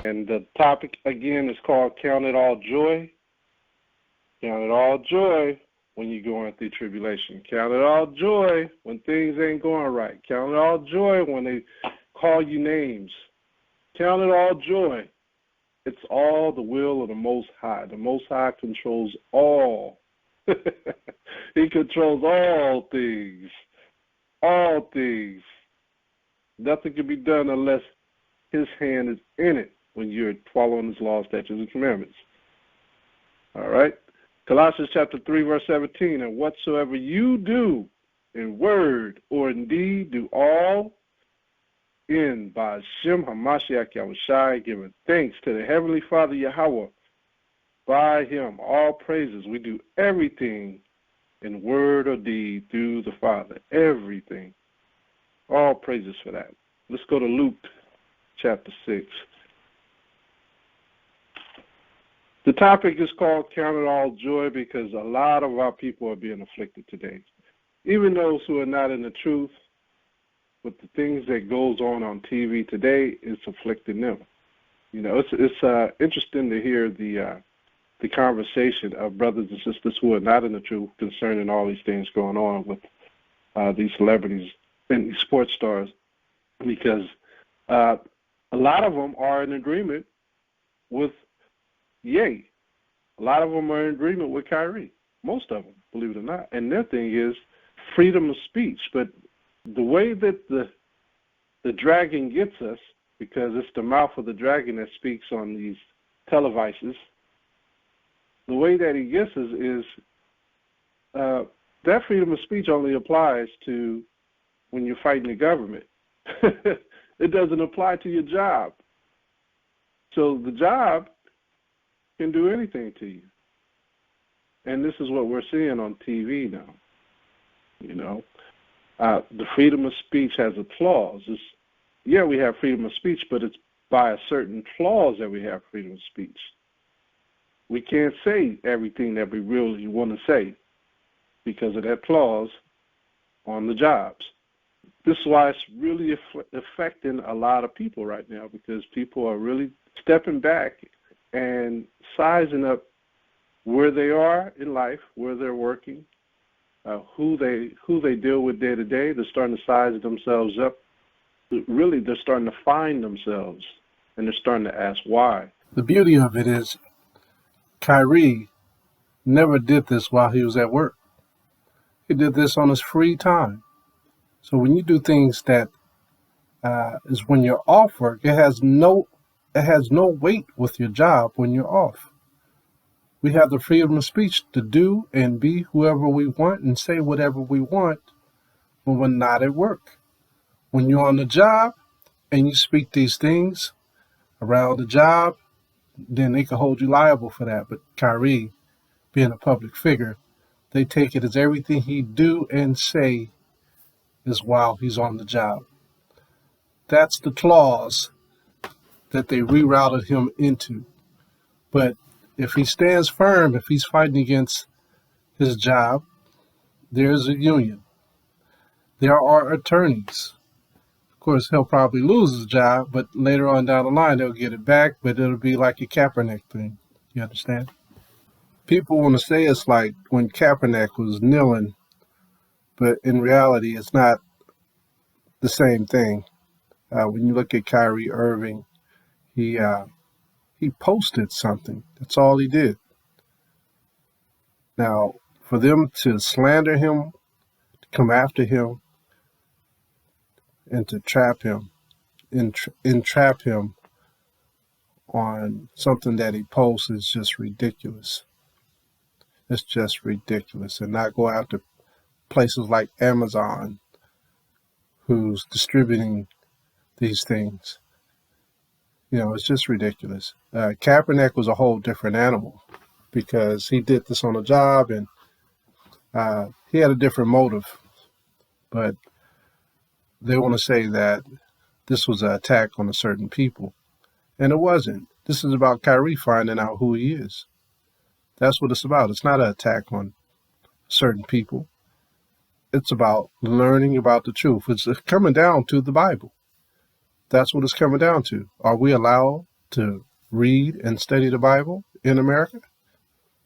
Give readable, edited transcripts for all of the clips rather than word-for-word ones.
And the topic again is called Count It All Joy. Count it all joy when you're going through tribulation. Count it all joy when things ain't going right. Count it all joy when they call you names. Count it all joy. It's all the will of the Most High. The Most High controls all. He controls all things. All things. Nothing can be done unless his hand is in it when you're following his laws, statutes, and commandments. All right? Colossians chapter 3, verse 17, and whatsoever you do in word or in deed, do all in by Shem HaMashiach Yahushai, giving thanks to the Heavenly Father Yahweh. By him, all praises. We do everything in word or deed through the Father. Everything. All praises for that. Let's go to Luke chapter 6. The topic is called Count It All Joy because a lot of our people are being afflicted today. Even those who are not in the truth, with the things that goes on TV today, it's afflicting them. You know, it's interesting to hear the conversation of brothers and sisters who are not in the truth concerning all these things going on with these celebrities and these sports stars, because a lot of them are in agreement with Ye. A lot of them are in agreement with Kyrie. Most of them, believe it or not. And their thing is freedom of speech. But the way that the dragon gets us, because it's the mouth of the dragon that speaks on these televises, the way that he gets us is that freedom of speech only applies to when you're fighting the government. It doesn't apply to your job. So the job can do anything to you. And this is what we're seeing on TV now. You know, the freedom of speech has a clause. Yeah, we have freedom of speech, but it's by a certain clause that we have freedom of speech. We can't say everything that we really want to say because of that clause on the jobs. This is why it's really affecting a lot of people right now, because people are really stepping back and sizing up where they are in life, where they're working, who they deal with day to day. They're starting to size themselves up. Really, they're starting to find themselves, and they're starting to ask why. The beauty of it is Kyrie never did this while he was at work. He did this on his free time. So when you do things that is when you're off work, it has no weight with your job when you're off. We have the freedom of speech to do and be whoever we want and say whatever we want when we're not at work. When you're on the job and you speak these things around the job, then they can hold you liable for that. But Kyrie, being a public figure, they take it as everything he do and say is while he's on the job. That's the clause that they rerouted him into. But if he stands firm, if he's fighting against his job, there's a union. There are attorneys. Of course, he'll probably lose his job, but later on down the line, they'll get it back, but it'll be like a Kaepernick thing. You understand? People want to say it's like when Kaepernick was kneeling, but in reality, it's not the same thing. When you look at Kyrie Irving, he posted something. That's all he did. Now, for them to slander him, to come after him, and to trap him, entrap him on something that he posts is just ridiculous. It's just ridiculous. And not go after places like Amazon, who's distributing these things. You know, it's just ridiculous. Kaepernick was a whole different animal because he did this on a job and he had a different motive. But they want to say that this was an attack on a certain people. And it wasn't. This is about Kyrie finding out who he is. That's what it's about. It's not an attack on certain people. It's about learning about the truth. It's coming down to the Bible. That's what it's coming down to. Are we allowed to read and study the Bible in America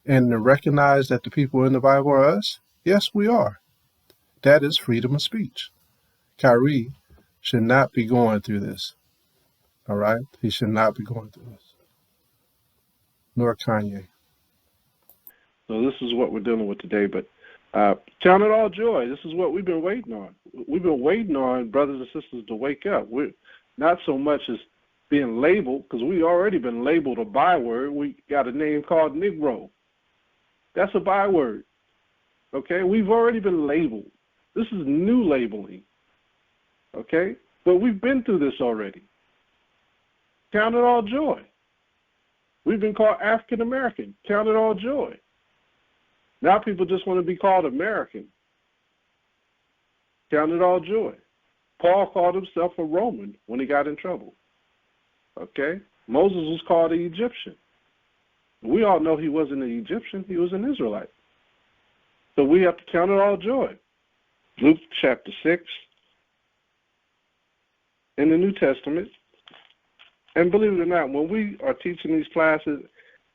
and to recognize that the people in the Bible are us? Yes, we are. That is freedom of speech. Kyrie should not be going through this. All right? He should not be going through this. Nor Kanye. So this is what we're dealing with today. But count it all joy. This is what we've been waiting on. We've been waiting on brothers and sisters to wake up. We're not so much as being labeled, because we already been labeled a byword. We got a name called Negro. That's a byword. Okay? We've already been labeled. This is new labeling. Okay? But we've been through this already. Count it all joy. We've been called African American. Count it all joy. Now people just want to be called American. Count it all joy. Paul called himself a Roman when he got in trouble. Okay? Moses was called an Egyptian. We all know he wasn't an Egyptian. He was an Israelite. So we have to count it all joy. Luke chapter 6 in the New Testament. And believe it or not, when we are teaching these classes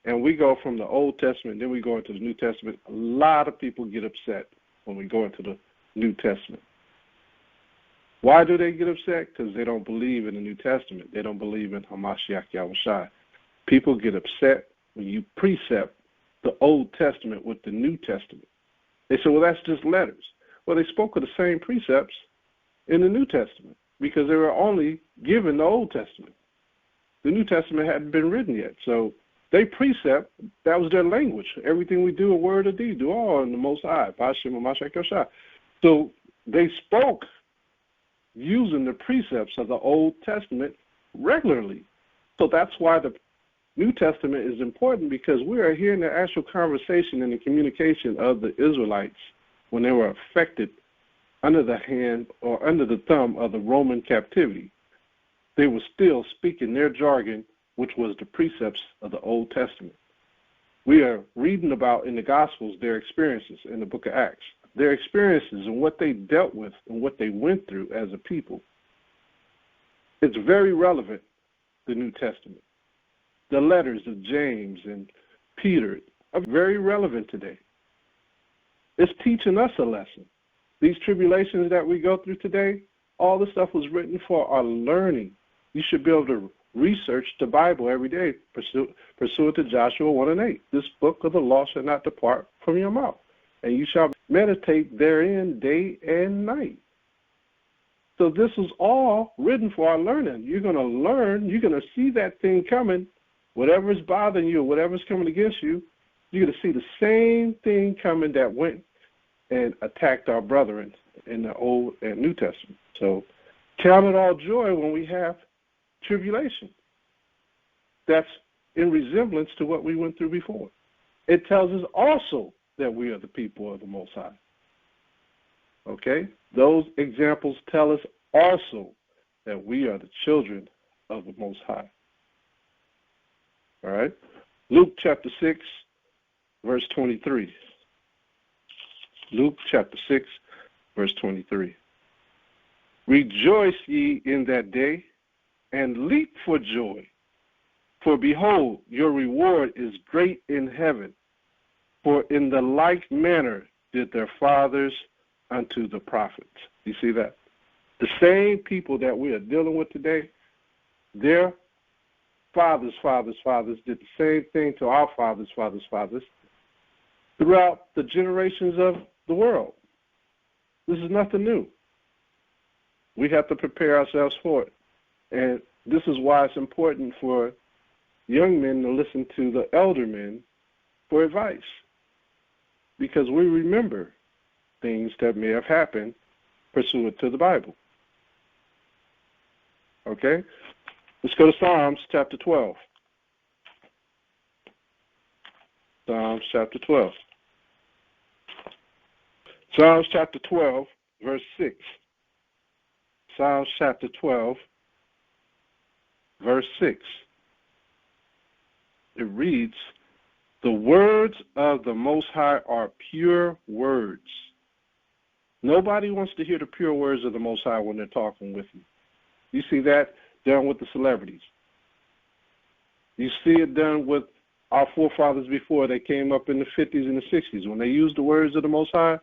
and we go from the Old Testament, then we go into the New Testament, a lot of people get upset when we go into the New Testament. Why do they get upset? Because they don't believe in the New Testament. They don't believe in Hamashiach Yahushua. People get upset when you precept the Old Testament with the New Testament. They say, well, that's just letters. Well, they spoke of the same precepts in the New Testament because they were only given the Old Testament. The New Testament hadn't been written yet. So they precept, that was their language. Everything we do, a word or deed, do all in the Most High. So they spoke using the precepts of the Old Testament regularly. So that's why the New Testament is important, because we are hearing the actual conversation and the communication of the Israelites when they were affected under the hand or under the thumb of the Roman captivity. They were still speaking their jargon, which was the precepts of the Old Testament. We are reading about in the Gospels their experiences in the book of Acts, their experiences and what they dealt with and what they went through as a people. It's very relevant, the New Testament. The letters of James and Peter are very relevant today. It's teaching us a lesson. These tribulations that we go through today, all this stuff was written for our learning. You should be able to research the Bible every day, pursuant to Joshua 1 and 8. This book of the law shall not depart from your mouth, and you shall meditate therein day and night. So this is all written for our learning. You're going to learn. You're going to see that thing coming. Whatever is bothering you, whatever's coming against you, you're going to see the same thing coming that went and attacked our brethren in the Old and New Testament. So count it all joy when we have tribulation. That's in resemblance to what we went through before. It tells us also that we are the people of the Most High. Okay? Those examples tell us also that we are the children of the Most High. All right? Luke chapter 6, verse 23. Luke chapter 6, verse 23. Rejoice ye in that day, and leap for joy. For behold, your reward is great in heaven. For in the like manner did their fathers unto the prophets. You see that? The same people that we are dealing with today, their fathers did the same thing to our fathers throughout the generations of the world. This is nothing new. We have to prepare ourselves for it. And this is why it's important for young men to listen to the elder men for advice, because we remember things that may have happened pursuant to the Bible. Okay? Let's go to Psalms chapter 12. Psalms chapter 12. Psalms chapter 12, verse 6. Psalms chapter 12, verse 6. It reads, the words of the Most High are pure words. Nobody wants to hear the pure words of the Most High when they're talking with you. You see that done with the celebrities. You see it done with our forefathers before. They came up in the 50s and the 60s. When they used the words of the Most High,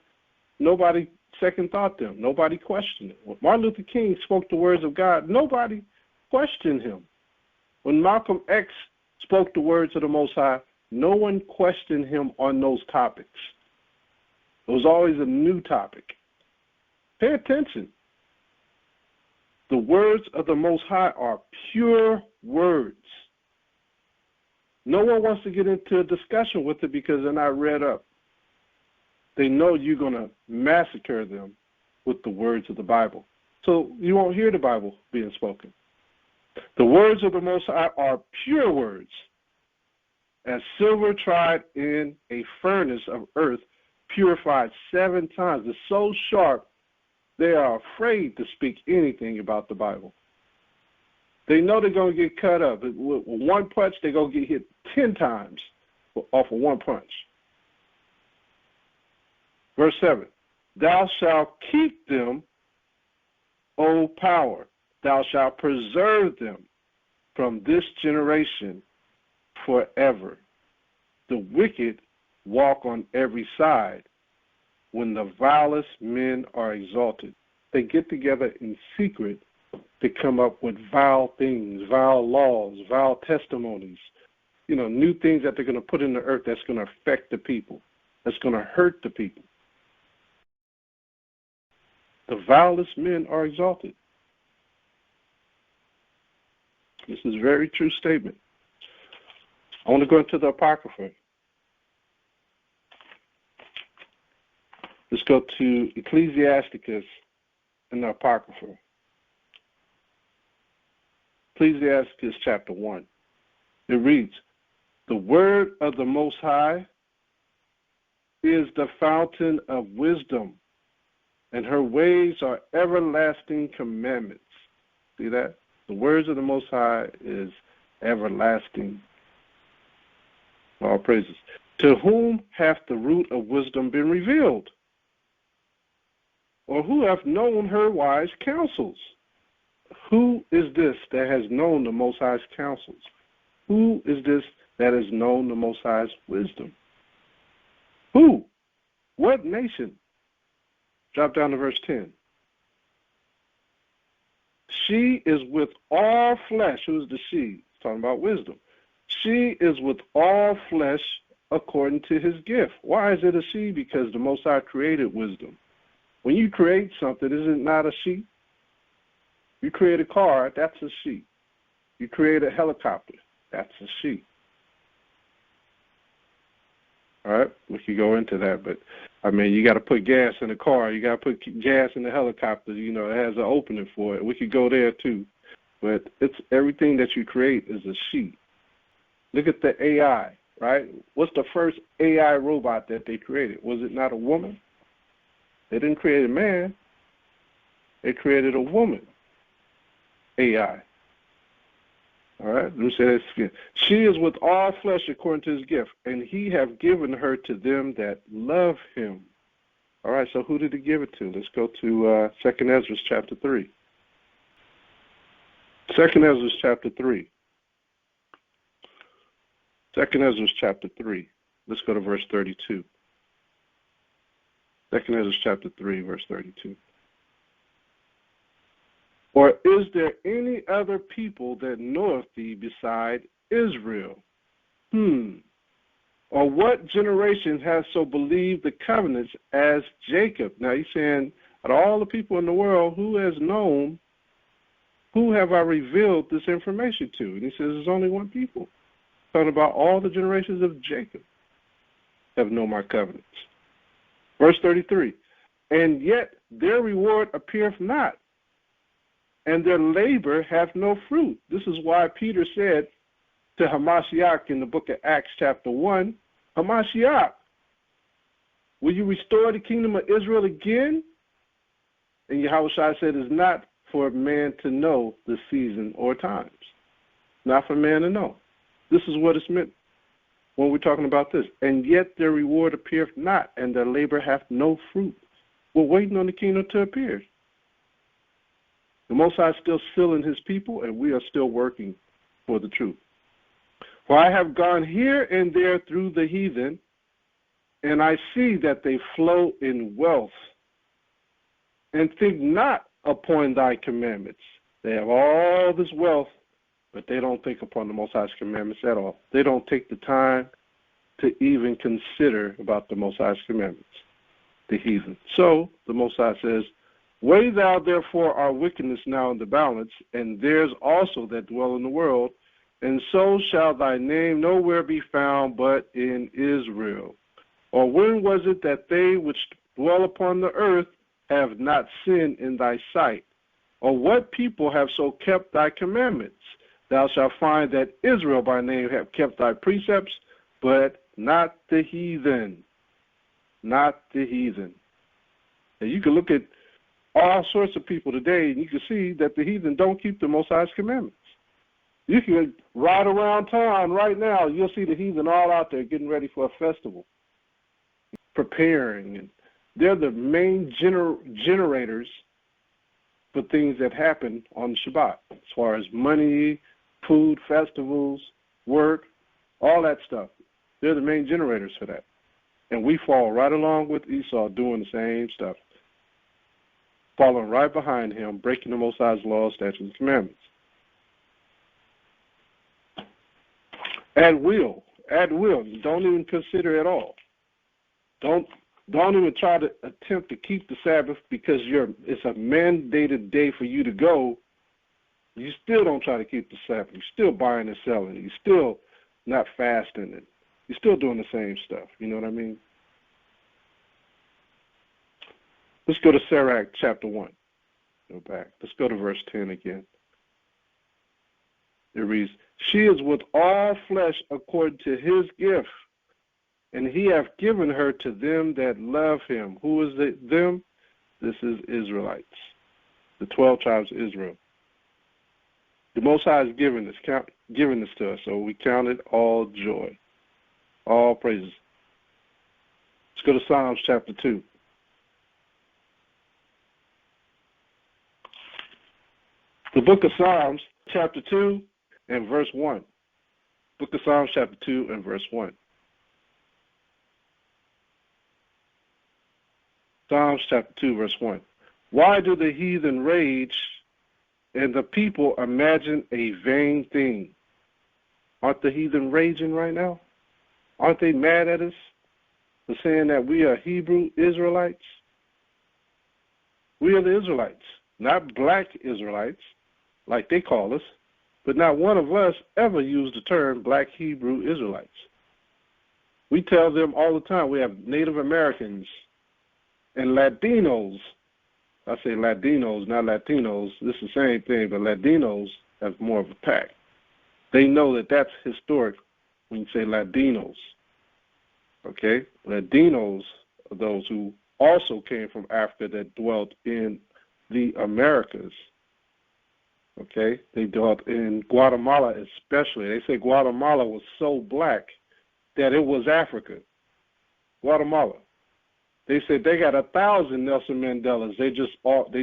nobody second thought them. Nobody questioned it. When Martin Luther King spoke the words of God, nobody questioned him. When Malcolm X spoke the words of the Most High, no one questioned him on those topics. It was always a new topic. Pay attention. The words of the Most High are pure words. No one wants to get into a discussion with it because they're not read up. They know you're going to massacre them with the words of the Bible. So you won't hear the Bible being spoken. The words of the Most High are pure words, as silver tried in a furnace of earth, purified 7 times. It's so sharp, they are afraid to speak anything about the Bible. They know they're going to get cut up. With one punch, they're going to get hit 10 times off of one punch. Verse 7, thou shalt keep them, O power. Thou shalt preserve them from this generation forever. The wicked walk on every side when the vilest men are exalted. They get together in secret to come up with vile things, vile laws, vile testimonies, new things that they're going to put in the earth that's going to affect the people, that's going to hurt the people. The vilest men are exalted. This is a very true statement. I want to go into the Apocrypha. Let's go to Ecclesiasticus and the Apocrypha. Ecclesiasticus chapter 1. It reads, the word of the Most High is the fountain of wisdom, and her ways are everlasting commandments. See that? The words of the Most High is everlasting. All praises. To whom hath the root of wisdom been revealed? Or who hath known her wise counsels? Who is this that has known the Most High's counsels? Who is this that has known the Most High's wisdom? Who? What nation? Drop down to verse 10. She is with all flesh. Who's the she? It's talking about wisdom. She is with all flesh according to his gift. Why is it a she? Because the Most High created wisdom. When you create something, is it not a she? You create a car, that's a she. You create a helicopter, that's a she. All right, we could go into that, but you got to put gas in the car. You got to put gas in the helicopter. It has an opening for it. We could go there too, but it's everything that you create is a she. Look at the AI, right? What's the first AI robot that they created? Was it not a woman? They didn't create a man. They created a woman. AI. All right, let me say this again. She is with all flesh according to his gift, and he have given her to them that love him. All right, so who did he give it to? Let's go to 2 Ezra chapter 3. 2 Ezra chapter 3. 2 Ezra chapter 3. Let's go to verse 32. 2 Ezra chapter 3, verse 32. Or is there any other people that knoweth thee beside Israel? Or what generation has so believed the covenants as Jacob? Now he's saying, out of all the people in the world, who has known, who have I revealed this information to? And he says there's only one people. Talking about all the generations of Jacob have known my covenants. Verse 33, and yet their reward appeareth not, and their labor hath no fruit. This is why Peter said to Hamashiach in the book of Acts chapter 1, Hamashiach, will you restore the kingdom of Israel again? And Yahushua said, it's not for man to know the season or times. Not for man to know. This is what it's meant when we're talking about this. And yet their reward appeareth not, and their labor hath no fruit. We're waiting on the kingdom to appear. The Most High is still sealing his people, and we are still working for the truth. For I have gone here and there through the heathen, and I see that they flow in wealth, and think not upon thy commandments. They have all this wealth, but they don't think upon the Most High's commandments at all. They don't take the time to even consider about the Most High's commandments, the heathen. So the Most High says, weigh thou therefore our wickedness now in the balance, and theirs also that dwell in the world, and so shall thy name nowhere be found but in Israel. Or when was it that they which dwell upon the earth have not sinned in thy sight? Or what people have so kept thy commandments? Thou shalt find that Israel by name have kept thy precepts, but not the heathen. Not the heathen. And you can look at all sorts of people today, and you can see that the heathen don't keep the Most High's commandments. You can ride around town right now, you'll see the heathen all out there getting ready for a festival, preparing. And they're the main generators for things that happen on Shabbat, as far as money, food, festivals, work, all that stuff. They're the main generators for that. And we fall right along with Esau doing the same stuff, following right behind him, breaking the Most High's laws, statutes, and commandments. At will. Don't even consider at all. Don't even try to attempt to keep the Sabbath because it's a mandated day for you to go. You still don't try to keep the Sabbath. You're still buying and selling. You're still not fasting. You're still doing the same stuff. You know what I mean? Let's go to Sirach chapter 1. Go back. Let's go to verse 10 again. It reads, she is with all flesh according to his gift, and he hath given her to them that love him. Who is them? This is Israelites, the 12 tribes of Israel. The Most High has given this to us, so we count it all joy, all praises. Let's go to Psalms chapter 2. The book of Psalms, chapter 2 and verse 1. Book of Psalms, chapter 2 and verse 1. Psalms chapter 2, verse 1. Why do the heathen rage and the people imagine a vain thing? Aren't the heathen raging right now? Aren't they mad at us for saying that we are Hebrew Israelites? We are the Israelites, not black Israelites, like they call us, but not one of us ever used the term black Hebrew Israelites. We tell them all the time we have Native Americans and Latinos. I say Latinos, not Latinos. This is the same thing, but Latinos have more of a pack. They know that that's historic when you say Latinos. Okay? Latinos are those who also came from Africa that dwelt in the Americas. Okay? They dwelt in Guatemala especially. They say Guatemala was so black that it was Africa. Guatemala. They said they got 1,000 Nelson Mandelas. They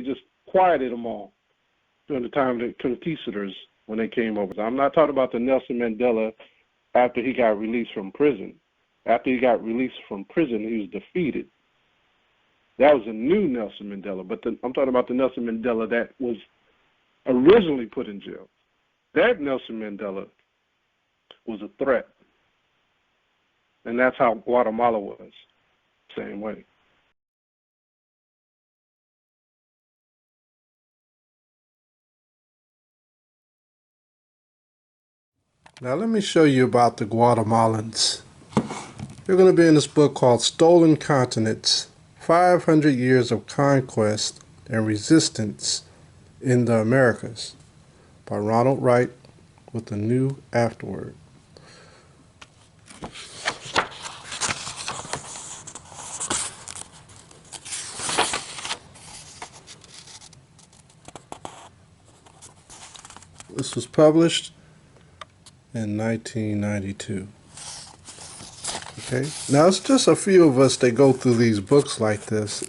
just quieted them all during the time of the conquistadors when they came over. I'm not talking about the Nelson Mandela after he got released from prison. After he got released from prison, he was defeated. That was a new Nelson Mandela. But I'm talking about the Nelson Mandela that was originally put in jail. That Nelson Mandela was a threat. And that's how Guatemala was. Same way. Now let me show you about the Guatemalans. They're going to be in this book called Stolen Continents, 500 Years of Conquest and Resistance in the Americas by Ronald Wright with a new afterword. This was published in 1992. Okay. Now, it's just a few of us that go through these books like this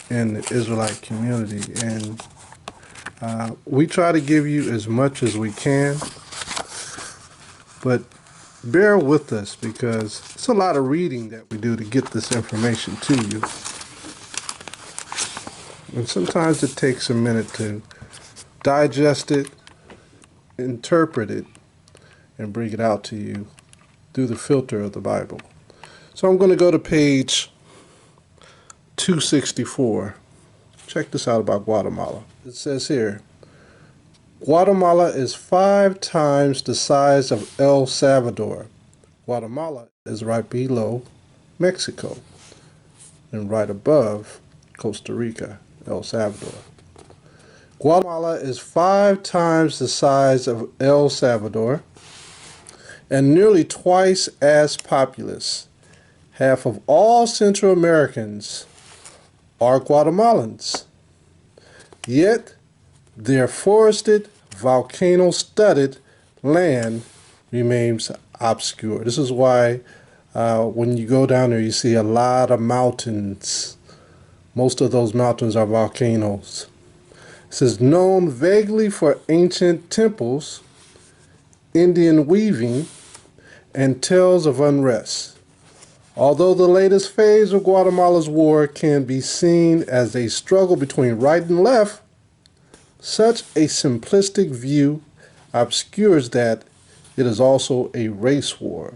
in the Israelite community, and we try to give you as much as we can, but bear with us because it's a lot of reading that we do to get this information to you. And sometimes it takes a minute to digest it, interpret it, and bring it out to you through the filter of the Bible. So I'm going to go to page 264. Check this out about Guatemala. It says here, Guatemala is 5 times the size of El Salvador. Guatemala is right below Mexico and right above Costa Rica, El Salvador. Guatemala is 5 times the size of El Salvador and nearly twice as populous. Half of all Central Americans are Guatemalans. Yet their forested, volcano-studded land remains obscure. This is why when you go down there, you see a lot of mountains. Most of those mountains are volcanoes. It says, known vaguely for ancient temples, Indian weaving, and tales of unrest. Although the latest phase of Guatemala's war can be seen as a struggle between right and left, such a simplistic view obscures that it is also a race war.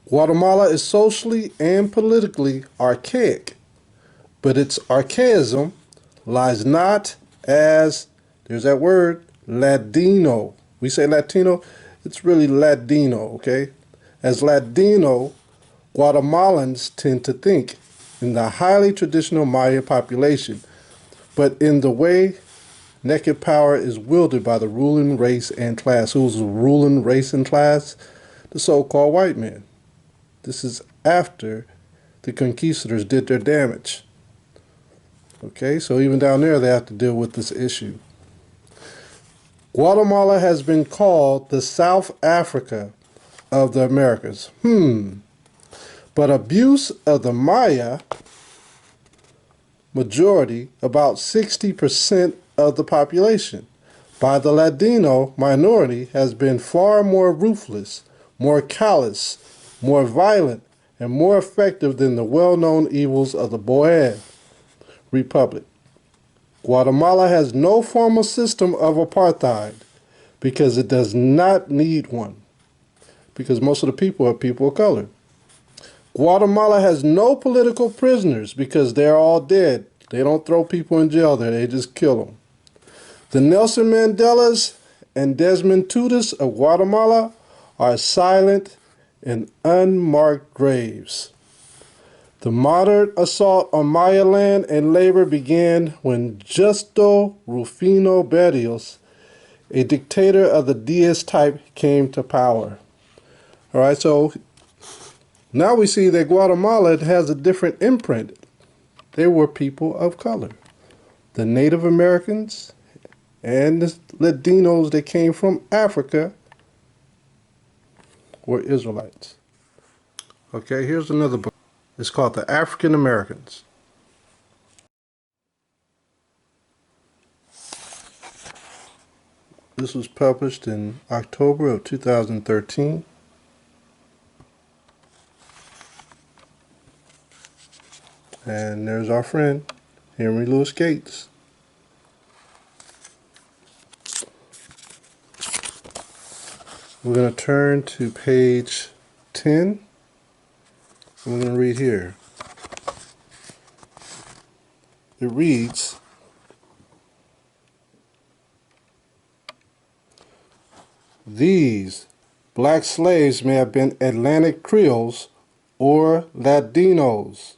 Guatemala is socially and politically archaic, but its archaism lies not as, there's that word, Ladino. We say Latino, it's really Ladino, okay? As Ladino, Guatemalans tend to think in the highly traditional Maya population, but in the way naked power is wielded by the ruling race and class. Who's the ruling race and class? The so-called white men. This is after the conquistadors did their damage. Okay, so even down there they have to deal with this issue. Guatemala has been called the South Africa of the Americas. But abuse of the Maya majority, about 60% of the population, by the Ladino minority has been far more ruthless, more callous, more violent, and more effective than the well-known evils of the Boer Republic. Guatemala has no formal system of apartheid because it does not need one, because most of the people are people of color. Guatemala has no political prisoners because they're all dead. They don't throw people in jail there, they just kill them. The Nelson Mandelas and Desmond Tutus of Guatemala are silent in unmarked graves. The moderate assault on Maya land and labor began when Justo Rufino Berrios, a dictator of the Diaz type, came to power. All right, so now we see that Guatemala has a different imprint. They were people of color. The Native Americans and the Latinos that came from Africa were Israelites. Okay, here's another book. It's called The African Americans. This was published in October of 2013. And there's our friend, Henry Louis Gates. We're going to turn to page 10. We're going to read here. It reads, these black slaves may have been Atlantic Creoles or Latinos,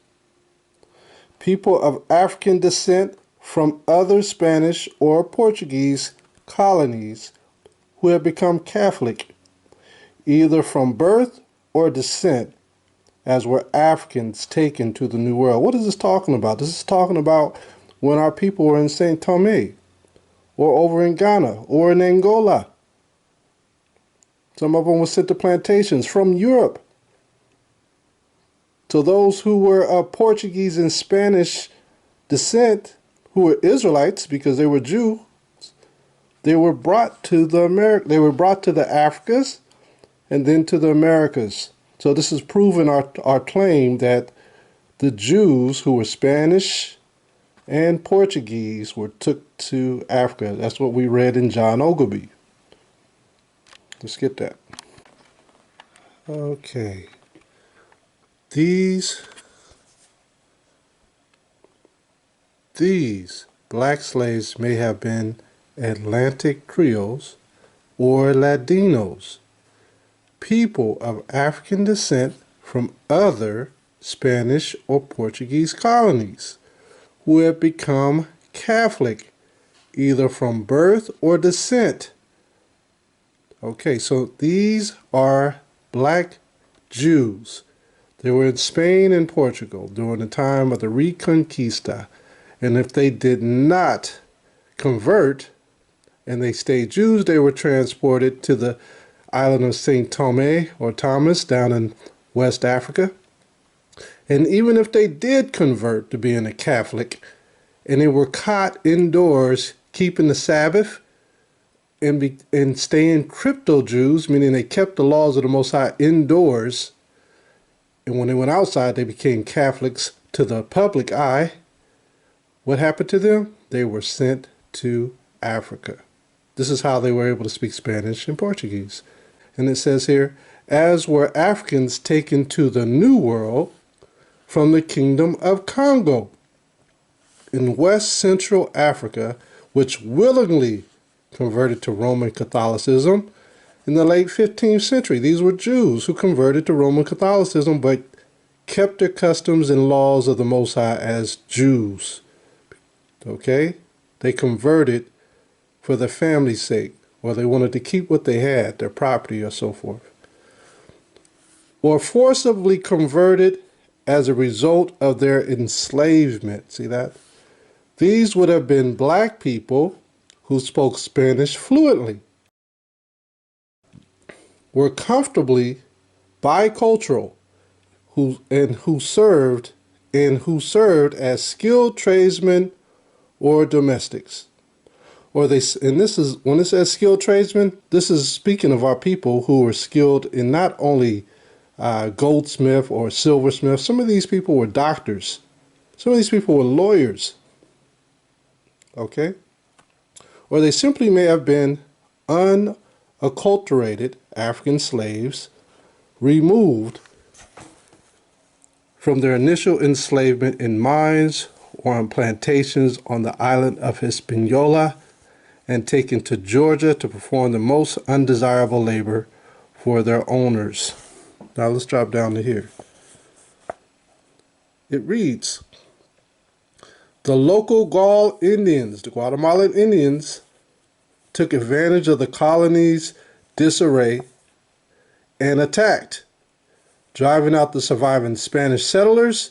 people of African descent from other Spanish or Portuguese colonies who have become Catholic, either from birth or descent, as were Africans taken to the New World. What is this talking about? This is talking about when our people were in St. Thome, or over in Ghana, or in Angola. Some of them were sent to plantations from Europe. So those who were of Portuguese and Spanish descent, who were Israelites because they were Jew, they were brought to the Africas and then to the Americas. So this is proving our claim that the Jews who were Spanish and Portuguese were took to Africa. That's what we read in John Ogilvy. Let's get that. Okay. These black slaves may have been Atlantic Creoles or Latinos, people of African descent from other Spanish or Portuguese colonies who have become Catholic either from birth or descent. Okay, so these are black Jews. They were in Spain and Portugal during the time of the Reconquista. And if they did not convert and they stayed Jews, they were transported to the island of St. Thomas or Thomas down in West Africa. And even if they did convert to being a Catholic and they were caught indoors keeping the Sabbath and staying crypto Jews, meaning they kept the laws of the Most High indoors, and when they went outside, they became Catholics to the public eye. What happened to them? They were sent to Africa. This is how they were able to speak Spanish and Portuguese. And it says here, as were Africans taken to the New World from the Kingdom of Congo in West Central Africa, which willingly converted to Roman Catholicism in the late 15th century. These were Jews who converted to Roman Catholicism but kept their customs and laws of the Most High as Jews. Okay? They converted for their family's sake, or they wanted to keep what they had, their property or so forth. Or forcibly converted as a result of their enslavement. See that? These would have been black people who spoke Spanish fluently, were comfortably bicultural, who served as skilled tradesmen or domestics. When it says skilled tradesmen, this is speaking of our people who were skilled in not only goldsmith or silversmith. Some of these people were doctors. Some of these people were lawyers. Okay? Or they simply may have been unacculturated African slaves removed from their initial enslavement in mines or on plantations on the island of Hispaniola and taken to Georgia to perform the most undesirable labor for their owners. Now let's drop down to here. It reads, the local Gaul Indians, the Guatemalan Indians, took advantage of the colony's disarray and attacked, driving out the surviving Spanish settlers.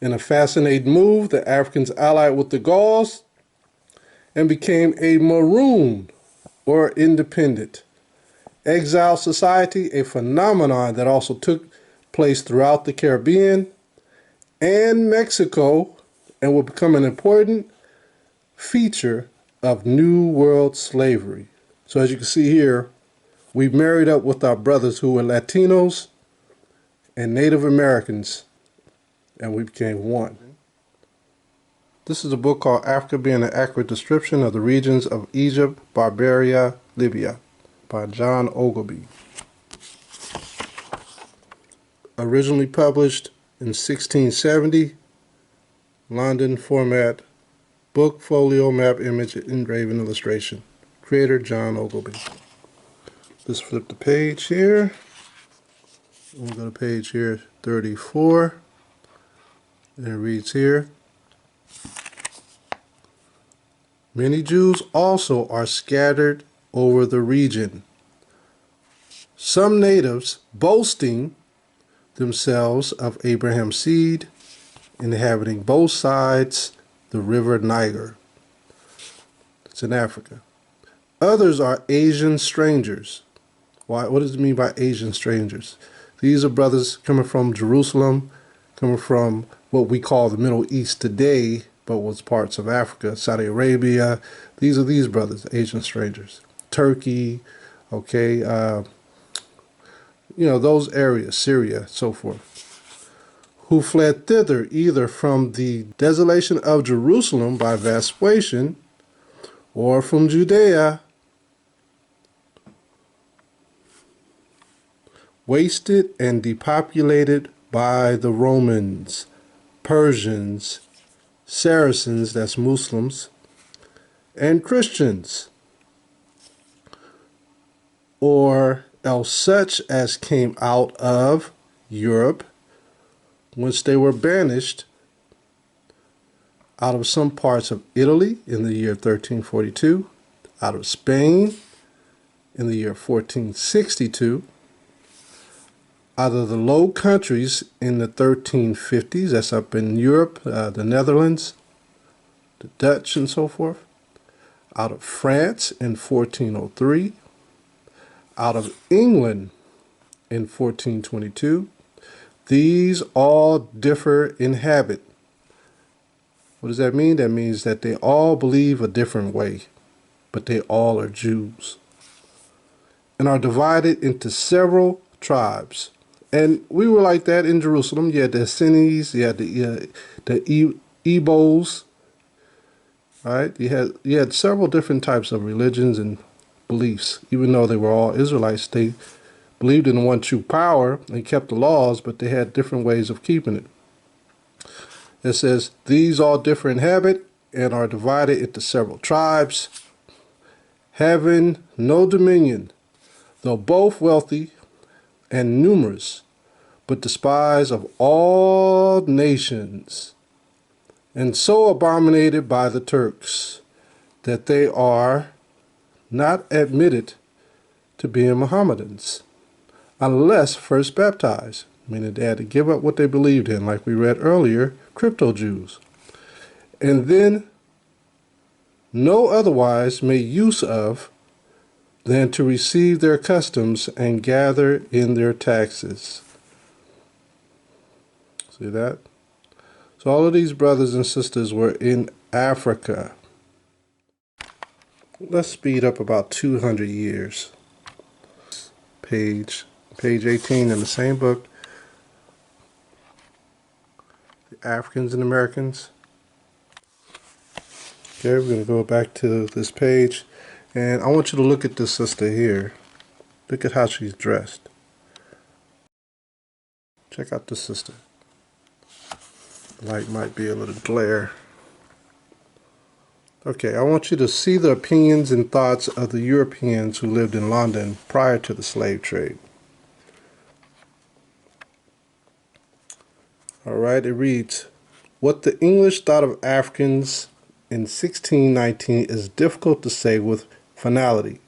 In a fascinating move, the Africans allied with the Gauls and became a maroon or independent exile society, a phenomenon that also took place throughout the Caribbean and Mexico and will become an important feature of New World slavery. So as you can see here, we married up with our brothers who were Latinos and Native Americans, and we became one. This is a book called Africa Being an Accurate Description of the Regions of Egypt, Barbaria, Libya by John Ogilvy. Originally published in 1670, London format, book, folio, map, image, engraven illustration. Creator John Ogilvy. Let's flip the page here. We'll go to page here 34. And it reads here, many Jews also are scattered over the region, some natives boasting themselves of Abraham's seed, inhabiting both sides the river Niger. It's in Africa. Others are Asian strangers. Why? What does it mean by Asian strangers? These are brothers coming from Jerusalem, coming from what we call the Middle East today, but was parts of Africa, Saudi Arabia. These are these brothers, Asian strangers. Turkey, okay, those areas, Syria, so forth, who fled thither either from the desolation of Jerusalem by Vespasian or from Judea, wasted and depopulated by the Romans, Persians, Saracens, that's Muslims, and Christians, or else such as came out of Europe, whence they were banished out of some parts of Italy in the year 1342, out of Spain in the year 1462, out of the Low Countries in the 1350s, that's up in Europe, the Netherlands, the Dutch, and so forth, out of France in 1403, out of England in 1422. These all differ in habit. What does that mean? That means that they all believe a different way, but they all are Jews and are divided into several tribes. And we were like that in Jerusalem. You had the Essenes, you had the Ebos, right? You had several different types of religions and beliefs. Even though they were all Israelites, they believed in one true power and kept the laws, but they had different ways of keeping it. It says, these all differ in habit and are divided into several tribes, having no dominion, though both wealthy and numerous, but despised of all nations, and so abominated by the Turks that they are not admitted to being Mohammedans, unless first baptized, meaning they had to give up what they believed in, like we read earlier, crypto-Jews, and then no otherwise made use of than to receive their customs and gather in their taxes. See that? So all of these brothers and sisters were in Africa. Let's speed up about 200 years. Page 18 in the same book, The Africans and Americans. Okay, we're going to go back to this page, and I want you to look at this sister here. Look at how she's dressed. Check out this sister. The light might be a little glare. Okay, I want you to see the opinions and thoughts of the Europeans who lived in London prior to the slave trade. All right, it reads, what the English thought of Africans in 1619 is difficult to say with finality.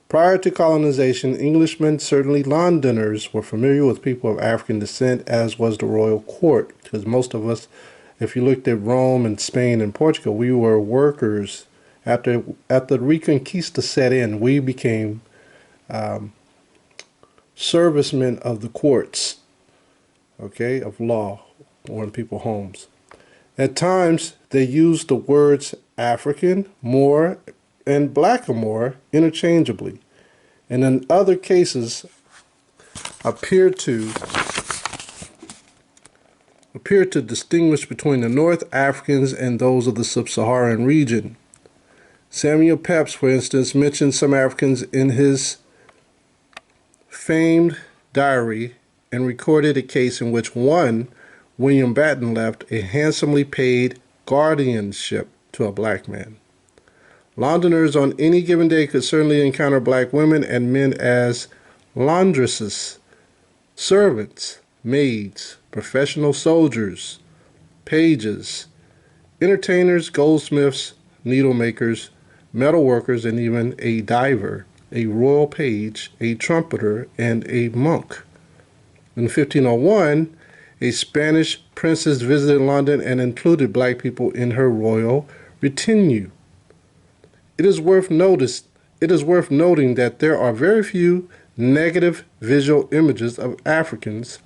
Prior to colonization, Englishmen, certainly Londoners, were familiar with people of African descent, as was the royal court, because most of us, if you looked at Rome and Spain and Portugal, we were workers. After Reconquista set in, we became servicemen of the courts, okay, of law, or in people's homes. At times, they used the words African, Moor, and Blackamoor interchangeably, and in other cases appear to distinguish between the North Africans and those of the sub-Saharan region. Samuel Pepys, for instance, mentioned some Africans in his famed diary and recorded a case in which one, William Batten, left a handsomely paid guardianship to a black man. Londoners on any given day could certainly encounter black women and men as laundresses, servants, maids, professional soldiers, pages, entertainers, goldsmiths, needlemakers, metalworkers, and even a diver, a royal page, a trumpeter, and a monk. In 1501, a Spanish princess visited London and included black people in her royal retinue. It is worth noting that there are very few negative visual images of Africans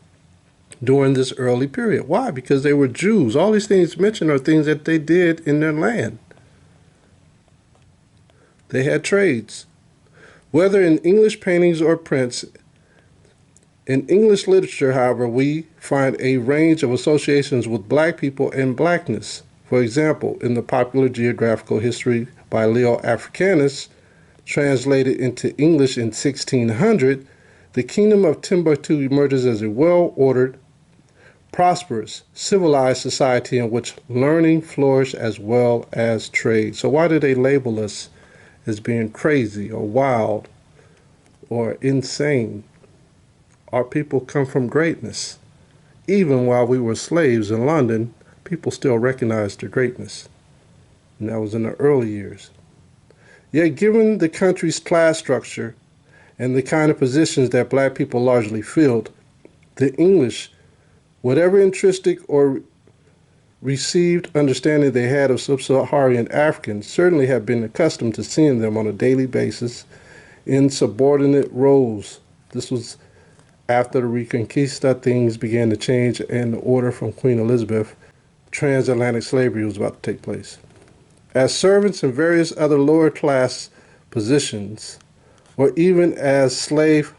during this early period. Why? Because they were Jews. All these things mentioned are things that they did in their land. They had trades. Whether in English paintings or prints, in English literature, however, we find a range of associations with black people and blackness. For example, in the popular geographical history by Luso Africans, translated into English in 1600, the kingdom of Timbuktu emerges as a well-ordered, prosperous, civilized society in which learning flourished as well as trade. So why do they label us as being crazy or wild or insane? Our people come from greatness. Even while we were slaves in London, people still recognized their greatness. And that was in the early years. Yet given the country's class structure and the kind of positions that black people largely filled, the English, whatever intrinsic or received understanding they had of sub-Saharan Africans, certainly have been accustomed to seeing them on a daily basis in subordinate roles. This was after the Reconquista. Things began to change, and the order from Queen Elizabeth, transatlantic slavery was about to take place. As servants in various other lower class positions, or even as slaves,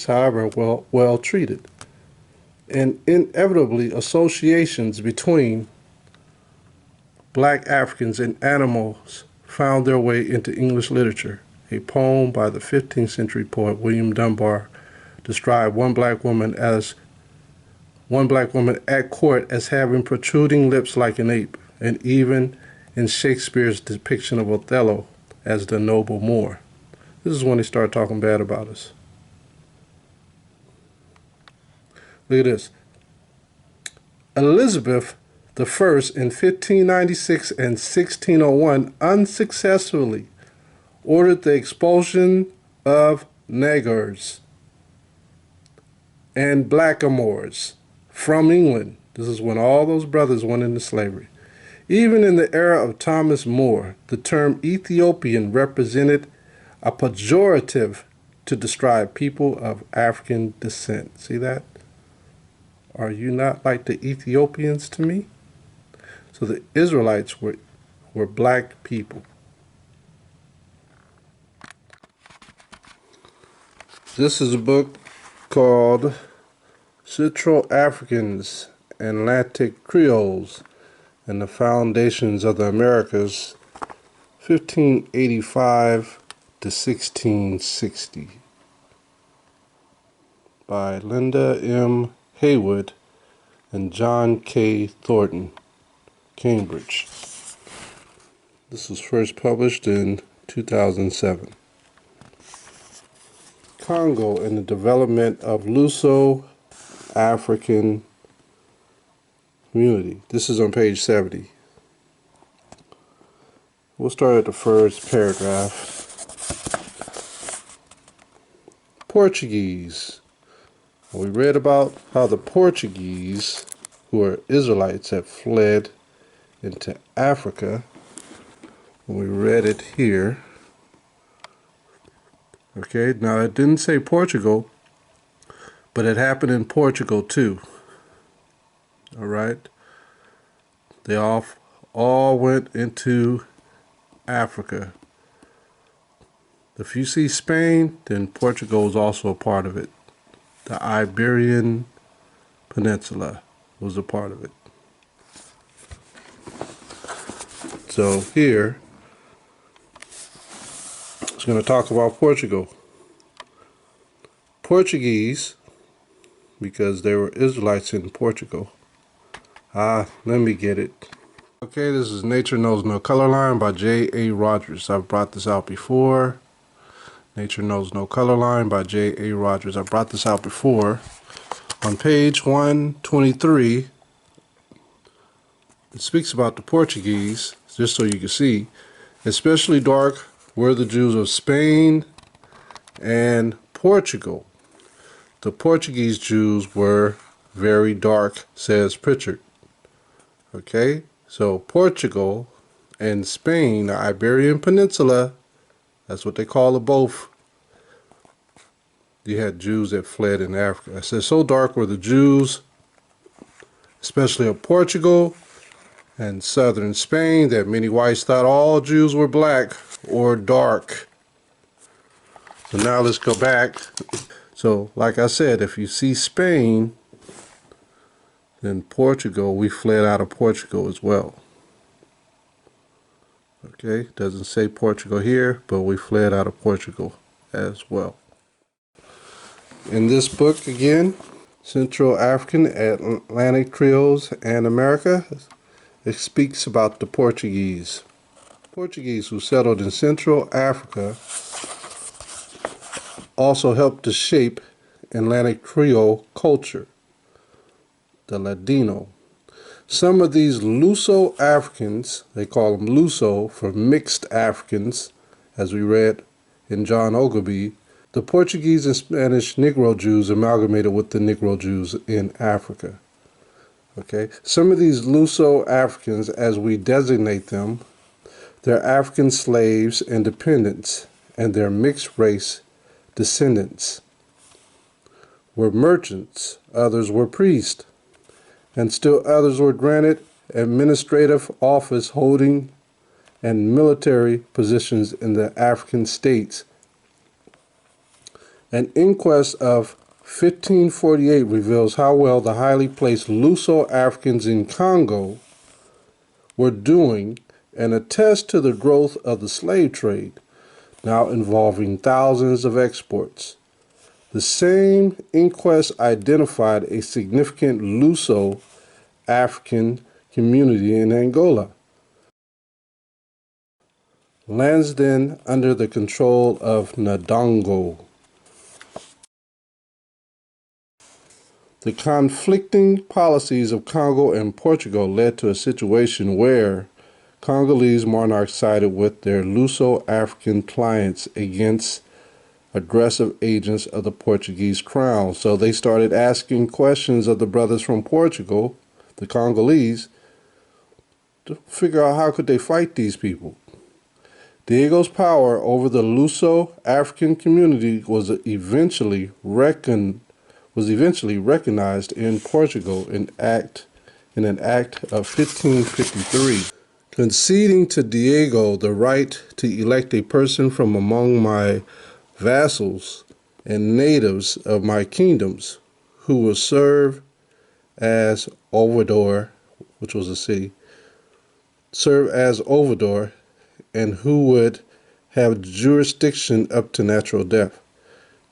however, well treated. And inevitably associations between black Africans and animals found their way into English literature. A poem by the 15th century poet William Dunbar described one black woman at court as having protruding lips like an ape, and even in Shakespeare's depiction of Othello as the noble Moor. This is when they start talking bad about us. Look at this. Elizabeth I in 1596 and 1601 unsuccessfully ordered the expulsion of negars and blackamoors from England. This is when all those brothers went into slavery. Even in the era of Thomas More, the term Ethiopian represented a pejorative to describe people of African descent. See that? Are you not like the Ethiopians to me? So the Israelites were black people. This is a book called Luso Africans and Atlantic Creoles and the Foundations of the Americas, 1585 to 1660, by Linda M. Haywood and John K. Thornton, Cambridge. This was first published in 2007. Congo and the development of Luso African community. This is on page 70. We'll start at the first paragraph. Portuguese. We read about how the Portuguese, who are Israelites, have fled into Africa. We read it here. Okay, now it didn't say Portugal, but it happened in Portugal too. All right, they all went into Africa. If you see Spain, then Portugal is also a part of it. The Iberian Peninsula was a part of it. So here, it's going to talk about Portugal. Portuguese, because there were Israelites in Portugal. Let me get it. Okay, this is Nature Knows No Color Line by J.A. Rogers. I've brought this out before. Nature Knows No Color Line by J.A. Rogers. I brought this out before. On page 123, it speaks about the Portuguese, just so you can see. Especially dark were the Jews of Spain and Portugal. The Portuguese Jews were very dark, says Pritchard. Okay, so Portugal and Spain, the Iberian Peninsula, that's what they call the both you had Jews that fled in Africa. It says, so dark were the Jews, especially of Portugal and southern Spain, that many whites thought all Jews were black or dark. So now let's go back. So like I said, if you see Spain, then Portugal, we fled out of Portugal as well. Okay, doesn't say Portugal here, but we fled out of Portugal as well. In this book again, Central African, Atlantic Creoles, and America, it speaks about the Portuguese. Portuguese who settled in Central Africa also helped to shape Atlantic Creole culture, the Ladino. Some of these Luso Africans, they call them Luso for mixed Africans, as we read in John Ogilvie, the Portuguese and Spanish Negro Jews amalgamated with the Negro Jews in Africa. Okay, some of these Luso Africans, as we designate them, they're African slaves and dependents, and their mixed race descendants were merchants, others were priests, and still others were granted administrative office holding and military positions in the African states. An inquest of 1548 reveals how well the highly placed Luso Africans in Congo were doing and attests to the growth of the slave trade, now involving thousands of exports. The same inquest identified a significant Luso African community in Angola, lands then under the control of Ndongo. The conflicting policies of Congo and Portugal led to a situation where Congolese monarchs sided with their Luso-African clients against aggressive agents of the Portuguese crown. So they started asking questions of the brothers from Portugal, the Congolese, to figure out how could they fight these people. Diego's power over the Luso-African community was eventually recognized in Portugal in an act of 1553, conceding to Diego the right to elect a person from among my vassals and natives of my kingdoms, who will serve as Ovidor, which was a city, serve as Ovidor, and who would have jurisdiction up to natural death,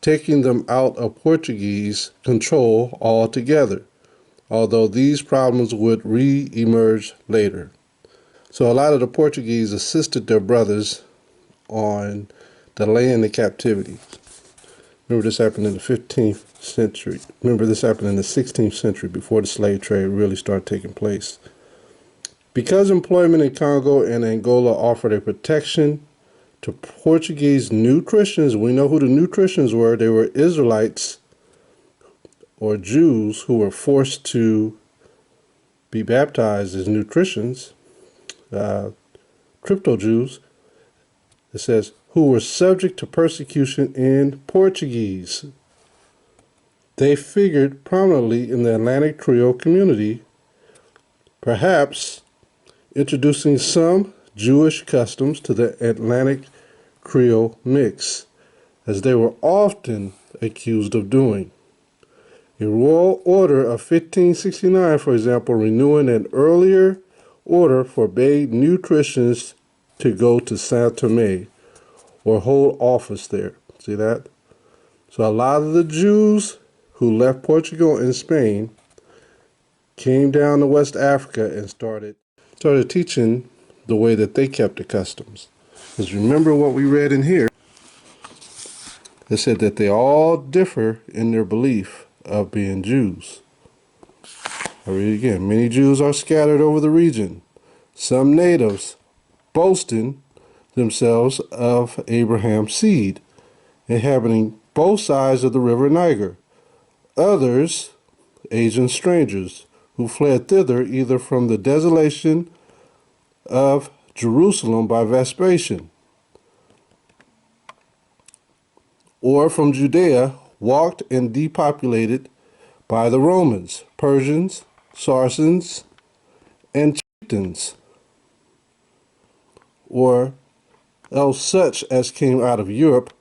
taking them out of Portuguese control altogether, although these problems would re-emerge later. So a lot of the Portuguese assisted their brothers on delaying the captivity. Remember, this happened in the 15th century. Remember, this happened in the 16th century, before the slave trade really started taking place. Because employment in Congo and Angola offered a protection to Portuguese new Christians, we know who the new Christians were. They were Israelites or Jews who were forced to be baptized as new Christians, crypto Jews. It says, who were subject to persecution in Portuguese. They figured prominently in the Atlantic Creole community, perhaps introducing some Jewish customs to the Atlantic Creole mix, as they were often accused of doing. A royal order of 1569, for example, renewing an earlier order, forbade new Christians to go to Saint Thomé or hold office there. See that? So a lot of the Jews who left Portugal and Spain came down to West Africa and started teaching the way that they kept the customs. Because remember what we read in here. It said that they all differ in their belief of being Jews. I read again. Many Jews are scattered over the region, some natives boasting themselves of Abraham's seed, inhabiting both sides of the river Niger. Others, Asian strangers, who fled thither either from the desolation of Jerusalem by Vespasian, or from Judea, walked and depopulated by the Romans, Persians, Saracens, and chieftains, or else such as came out of Europe,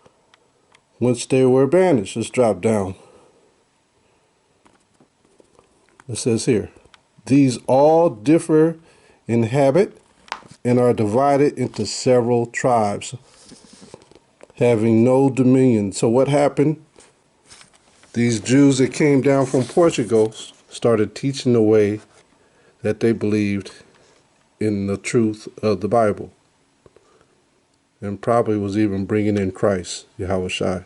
whence they were banished. Let's drop down. It says here, these all differ in habit and are divided into several tribes, having no dominion. So what happened? These Jews that came down from Portugal started teaching the way that they believed in the truth of the Bible, and probably was even bringing in Christ, Yahushua.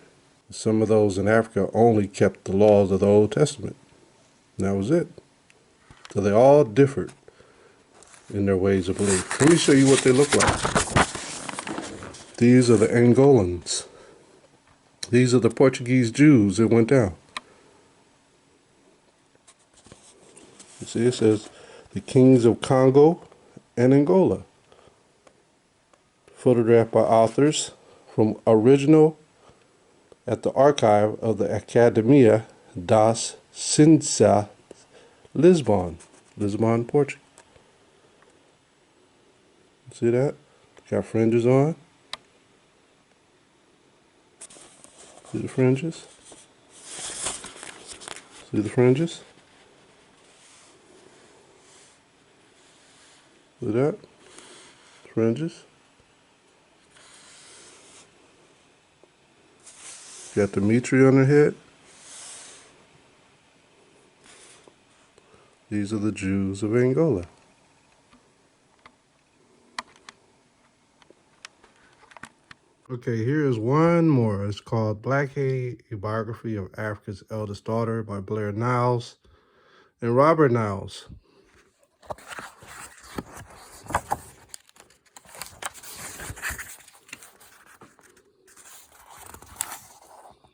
Some of those in Africa only kept the laws of the Old Testament. And that was it. So they all differed in their ways of belief. Let me show you what they look like. These are the Angolans. These are the Portuguese Jews that went down. You see, it says the kings of Congo and Angola. Photographed by authors from original at the archive of the Academia das Ciências, Lisbon, Portugal. See that? Got fringes on. See the fringes? See the fringes? See that? Fringes. Got the mitre on her head. These are the Jews of Angola. Okay, here's one more. It's called Black Haiti, a biography of Africa's eldest daughter by Blair Niles and Robert Niles.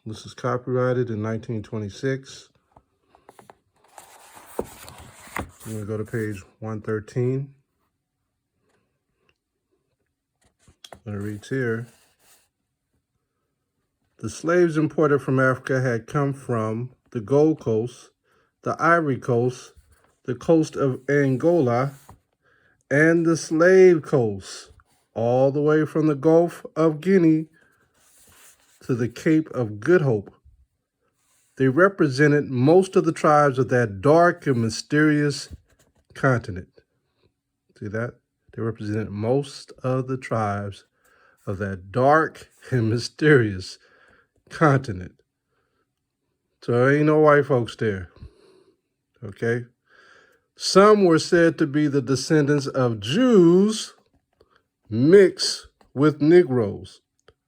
This is copyrighted in 1926. I'm going to go to page 113. And it reads here. The slaves imported from Africa had come from the Gold Coast, the Ivory Coast, the coast of Angola, and the Slave Coast, all the way from the Gulf of Guinea to the Cape of Good Hope. They represented most of the tribes of that dark and mysterious continent. See that? They represented most of the tribes of that dark and mysterious continent. So there ain't no white folks there. Okay? Some were said to be the descendants of Jews mixed with Negroes.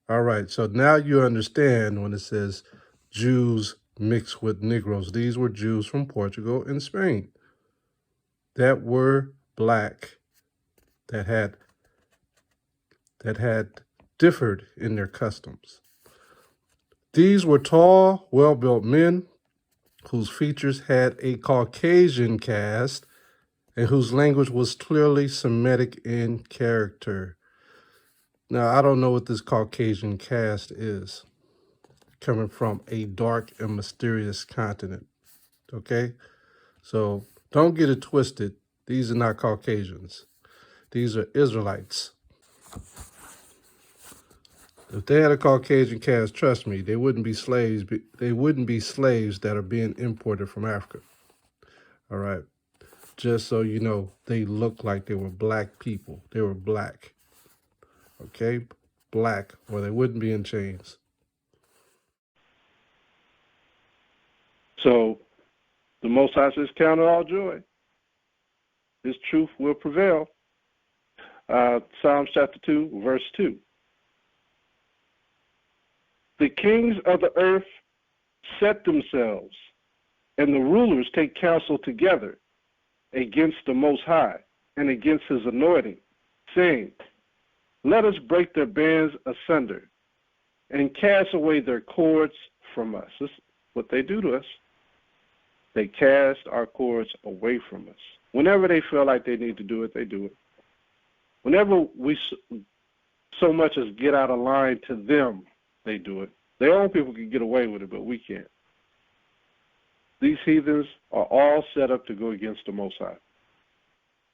All right, so now you understand when it says Jews mixed with Negroes. These were Jews from Portugal and Spain that were black, that had differed in their customs. These were tall, well-built men whose features had a Caucasian cast and whose language was clearly Semitic in character. Now, I don't know what this Caucasian cast is, coming from a dark and mysterious continent, okay? So don't get it twisted. These are not Caucasians. These are Israelites. If they had a Caucasian cast, trust me, they wouldn't be slaves. They wouldn't be slaves that are being imported from Africa. All right. Just so you know, they look like they were black people. They were black. Okay? Black, or they wouldn't be in chains. So the Most High says, count it all joy. His truth will prevail. Psalms chapter 2, verse 2. The kings of the earth set themselves, and the rulers take counsel together against the Most High and against his anointing, saying, let us break their bands asunder and cast away their cords from us. This is what they do to us. They cast our cords away from us. Whenever they feel like they need to do it, they do it. Whenever we so much as get out of line to them, they do it. Their own people can get away with it, but we can't. These heathens are all set up to go against the Most High.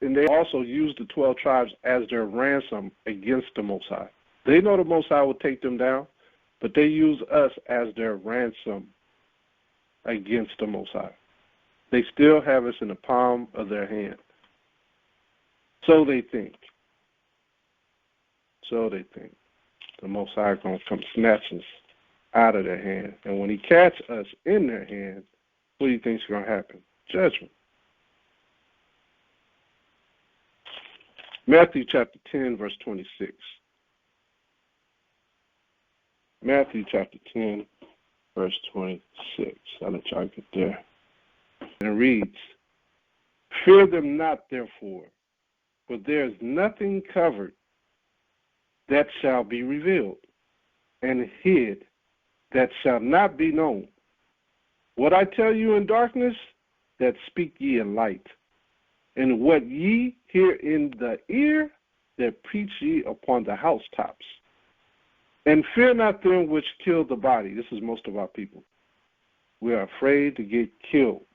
And they also use the 12 tribes as their ransom against the Most High. They know the Most High will take them down, but they use us as their ransom against the Most High. They still have us in the palm of their hand. So they think. So they think. The Most High is going to come snatch us out of their hand. And when he catch us in their hand, what do you think is going to happen? Judgment. Matthew chapter 10, verse 26. Matthew chapter 10, verse 26. I'll let y'all get there. And it reads, "Fear them not, therefore, for there is nothing covered that shall be revealed, and hid that shall not be known. What I tell you in darkness, that speak ye in light. And what ye hear in the ear, that preach ye upon the housetops. And fear not them which kill the body." This is most of our people. We are afraid to get killed.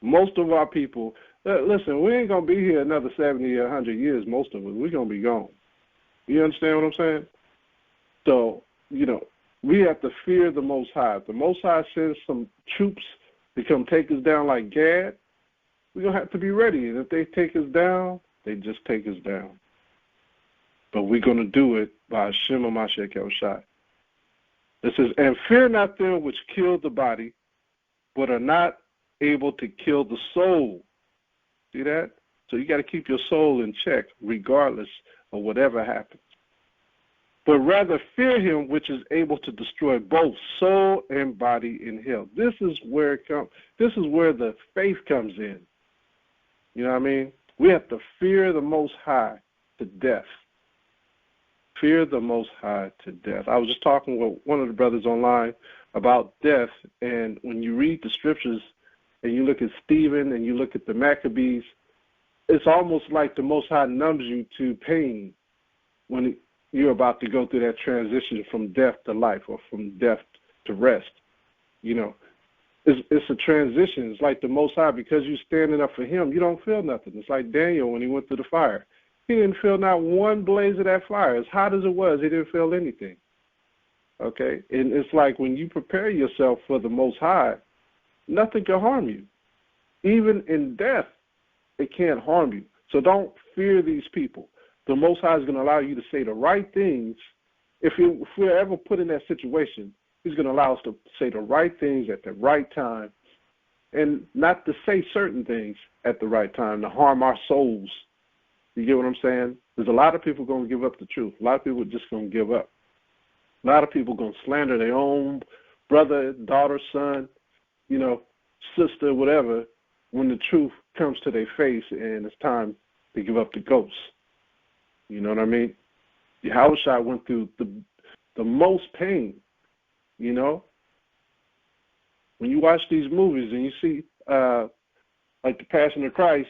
Most of our people, listen, we ain't going to be here another 70 or 100 years, most of us. We're going to be gone. You understand what I'm saying? So, we have to fear the Most High. If the Most High sends some troops to come take us down like Gad, we're going to have to be ready. And if they take us down, they just take us down. But we're going to do it by Hashem HaMashiach Yahushua. It says, "And fear not them which kill the body, but are not able to kill the soul." See that? So you got to keep your soul in check regardless of whatever happens. "But rather fear him which is able to destroy both soul and body in hell." This is where it comes. This is where the faith comes in. You know what I mean? We have to fear the Most High to death. Fear the Most High to death. I was just talking with one of the brothers online about death, and when you read the scriptures and you look at Stephen and you look at the Maccabees, it's almost like the Most High numbs you to pain when you're about to go through that transition from death to life or from death to rest. It's a transition. It's like the Most High, because you're standing up for him, you don't feel nothing. It's like Daniel when he went through the fire. He didn't feel not one blaze of that fire. As hot as it was, he didn't feel anything. Okay? And it's like when you prepare yourself for the Most High, nothing can harm you. Even in death, it can't harm you. So don't fear these people. The Most High is going to allow you to say the right things. If we're ever put in that situation, he's going to allow us to say the right things at the right time and not to say certain things at the right time to harm our souls. You get what I'm saying? There's a lot of people going to give up the truth. A lot of people are just going to give up. A lot of people are going to slander their own brother, daughter, son, sister, whatever, when the truth comes to their face and it's time to give up the ghost. You know what I mean? Yahushua went through the most pain, When you watch these movies and you see, like the Passion of Christ,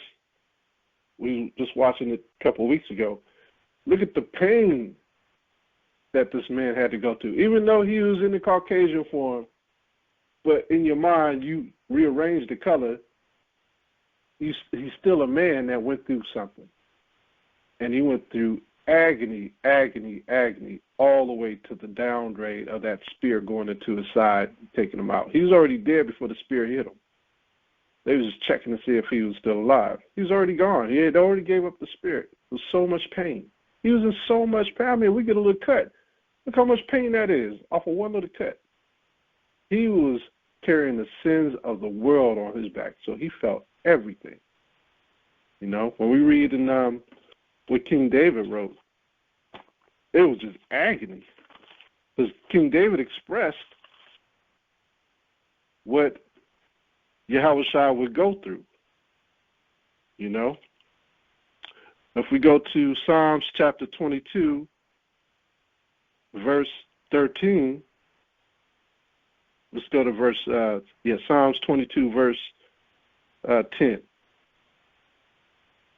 we were just watching it a couple of weeks ago, look at the pain that this man had to go through. Even though he was in the Caucasian form, but in your mind you rearrange the color, he's still a man that went through something. And he went through agony, all the way to the downgrade of that spear going into his side, taking him out. He was already dead before the spear hit him. They was just checking to see if he was still alive. He was already gone. He had already gave up the spirit. It was so much pain. He was in so much pain. I mean, we get a little cut. Look how much pain that is off of one little cut. He was carrying the sins of the world on his back, so he felt everything. When we read in what King David wrote, it was just agony. Because King David expressed what Yahushua would go through. If we go to Psalms chapter 22, verse 13, let's go to Psalms 22, verse 10.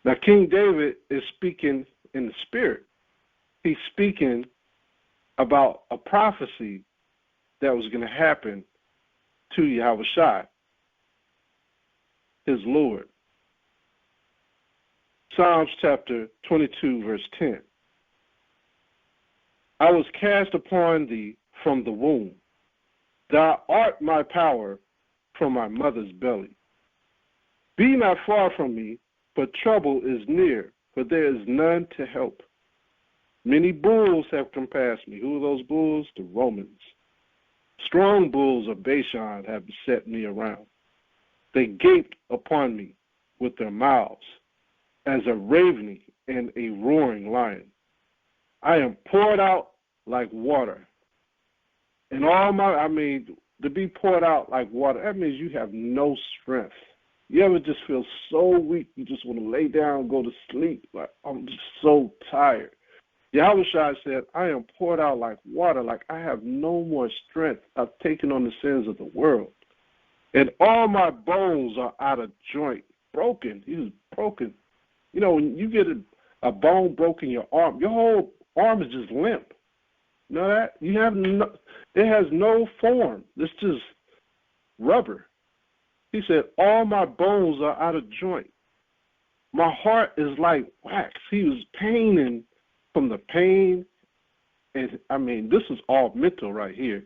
Now, King David is speaking in the spirit. He's speaking about a prophecy that was going to happen to Yahushua, his Lord. Psalms chapter 22, verse 10. I was cast upon thee from the womb. Thou art my power from my mother's belly. Be not far from me, for trouble is near, for there is none to help. Many bulls have compassed me. Who are those bulls? The Romans. Strong bulls of Bashan have beset me around. They gaped upon me with their mouths, as a ravening and a roaring lion. I am poured out like water. And to be poured out like water, that means you have no strength. You ever just feel so weak, you just want to lay down and go to sleep? Like, I'm just so tired. Yahushua said, I am poured out like water, like I have no more strength. I've taken on the sins of the world. And all my bones are out of joint, broken. He was broken. You know, when you get a bone broken in your whole arm is just limp. You know that? It has no form. It's just rubber. He said, all my bones are out of joint. My heart is like wax. He was paining from the pain. And this is all mental right here.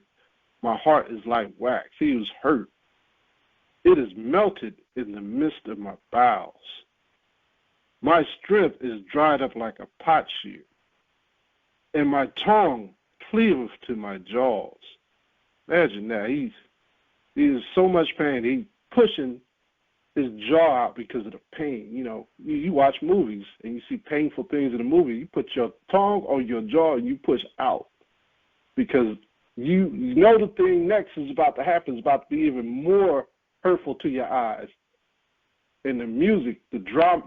My heart is like wax. He was hurt. It is melted in the midst of my bowels. My strength is dried up like a potsherd, and my tongue cleaveth to my jaws. Imagine that. He's in so much pain. He's pushing his jaw out because of the pain. You know, you watch movies and you see painful things in a movie. You put your tongue on your jaw and you push out because you know the thing next is about to happen. It's about to be even more hurtful to your eyes. And the music, the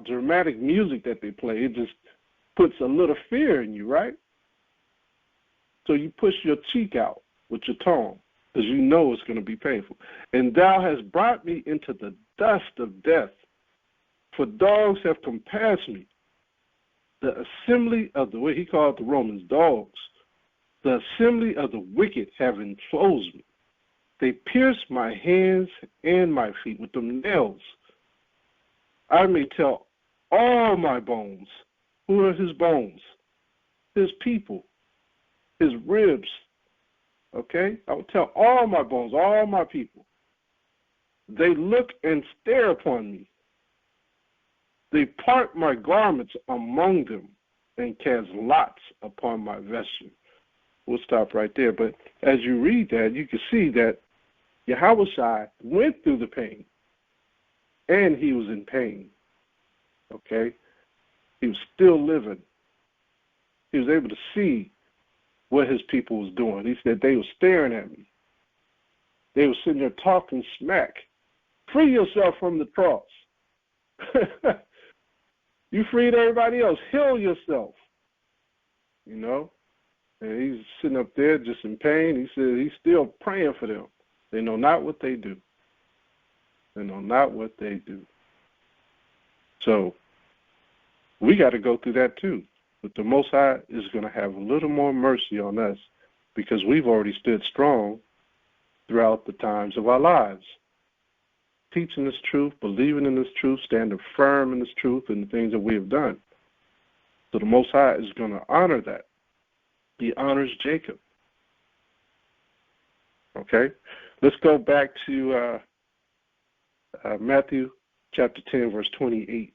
dramatic music that they play, it just puts a little fear in you, right? So you push your cheek out with your tongue because you know it's going to be painful. And thou hast brought me into the dust of death, for dogs have compassed me. The assembly of the, he called the Romans dogs, the assembly of the wicked have enclosed me. They pierced my hands and my feet with them nails. I may tell all my bones. Who are his bones? His people, his ribs. Okay? I will tell all my bones, all my people. They look and stare upon me. They part my garments among them and cast lots upon my vesture. We'll stop right there. But as you read that, you can see that Yahushua went through the pain, and he was in pain. Okay? He was still living. He was able to see what his people was doing. He said they were staring at me. They were sitting there talking smack. Free yourself from the cross. You freed everybody else. Heal yourself. You know? And he's sitting up there just in pain. He said he's still praying for them. They know not what they do. They know not what they do. So we got to go through that too. But the Most High is going to have a little more mercy on us because we've already stood strong throughout the times of our lives. Teaching this truth, believing in this truth, standing firm in this truth and the things that we have done. So the Most High is going to honor that. He honors Jacob. Okay? Let's go back to Matthew chapter 10, verse 28.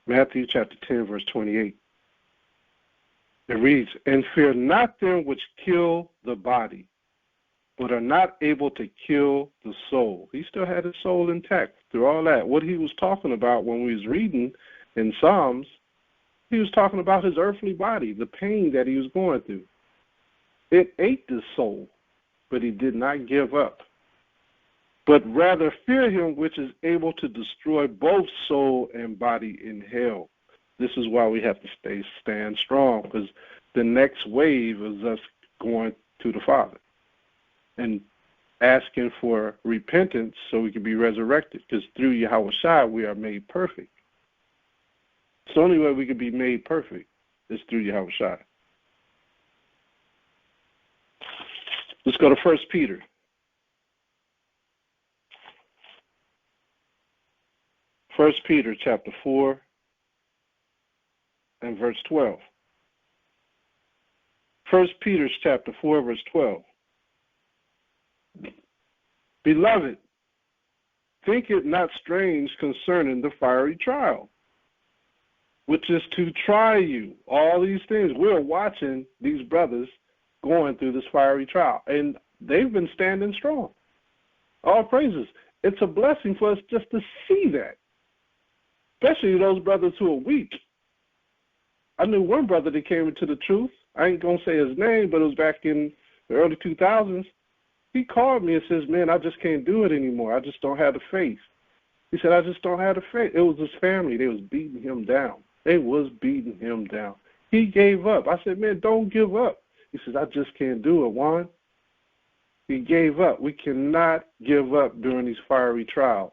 Matthew chapter 10, verse 28. It reads, and fear not them which kill the body, but are not able to kill the soul. He still had his soul intact through all that. What he was talking about when we was reading in Psalms, he was talking about his earthly body, the pain that he was going through. It ate his soul, but he did not give up. But rather fear him which is able to destroy both soul and body in hell. This is why we have to stand strong, because the next wave is us going to the Father and asking for repentance so we can be resurrected, because through Yahushua we are made perfect. It's the only way we can be made perfect is through Yahushua. Let's go to 1 Peter. 1 Peter chapter 4 and verse 12. 1 Peter chapter 4, verse 12. Beloved, think it not strange concerning the fiery trial, which is to try you. All these things, we're watching these brothers going through this fiery trial, and they've been standing strong. All praises. It's a blessing for us just to see that, especially those brothers who are weak. I knew one brother that came into the truth. I ain't going to say his name, but it was back in the early 2000s. He called me and says, man, I just can't do it anymore. I just don't have the faith. He said, I just don't have the faith. It was his family. They was beating him down. They was beating him down. He gave up. I said, man, don't give up. He says, I just can't do it, Juan. He gave up. We cannot give up during these fiery trials.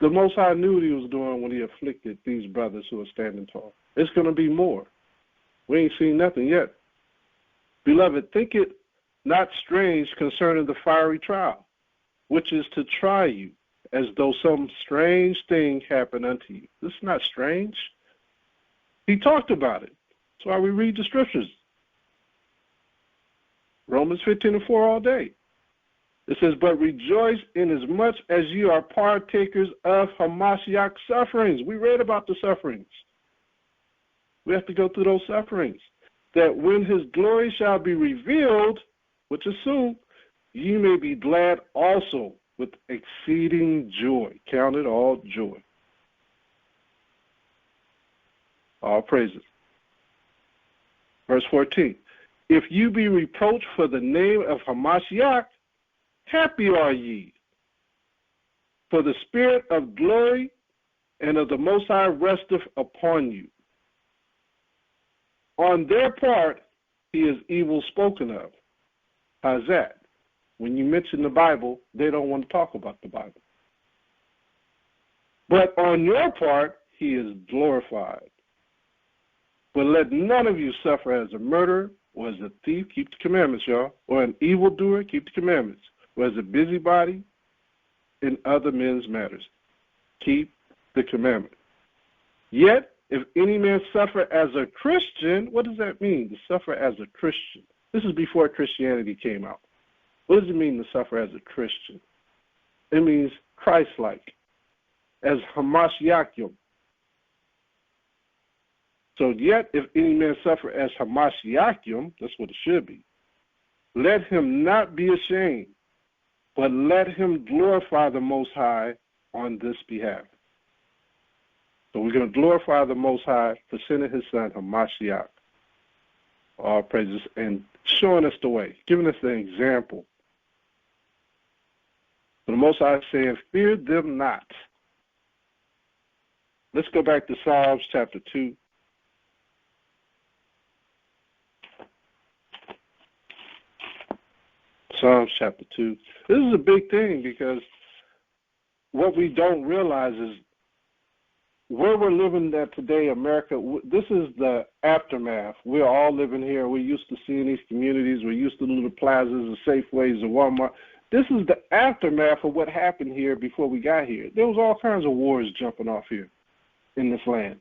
The Most High knew what he was doing when he afflicted these brothers who are standing tall. It's going to be more. We ain't seen nothing yet. Beloved, think it not strange concerning the fiery trial, which is to try you, as though some strange thing happened unto you. This is not strange. He talked about it. That's why we read the scriptures. Romans 15:4 all day. It says, but rejoice inasmuch as you are partakers of Hamashiach's sufferings. We read about the sufferings. We have to go through those sufferings. That when his glory shall be revealed, which is soon, you may be glad also with exceeding joy. Count it all joy. All praises. Verse 14. If you be reproached for the name of Hamashiach, happy are ye. For the spirit of glory and of the Most High resteth upon you. On their part, he is evil spoken of. How's that? When you mention the Bible, they don't want to talk about the Bible. But on your part, he is glorified. But let none of you suffer as a murderer, or as a thief, keep the commandments, y'all, or an evildoer, keep the commandments, or as a busybody in other men's matters. Keep the commandment. Yet, if any man suffer as a Christian, what does that mean, to suffer as a Christian? This is before Christianity came out. What does it mean to suffer as a Christian? It means Christ-like, as Hamashiachim. So yet, if any man suffer as Hamashiachim, that's what it should be, let him not be ashamed, but let him glorify the Most High on this behalf. So we're going to glorify the Most High for sending his son, Hamashiach. All praises, and showing us the way, giving us an example. So the Most High is saying, fear them not. Let's go back to Psalms chapter 2. Psalms chapter 2. This is a big thing because what we don't realize is where we're living at today, America, this is the aftermath. We're all living here. We're used to seeing these communities. We're used to the little plazas, the Safeways, the Walmart. This is the aftermath of what happened here before we got here. There was all kinds of wars jumping off here in this land.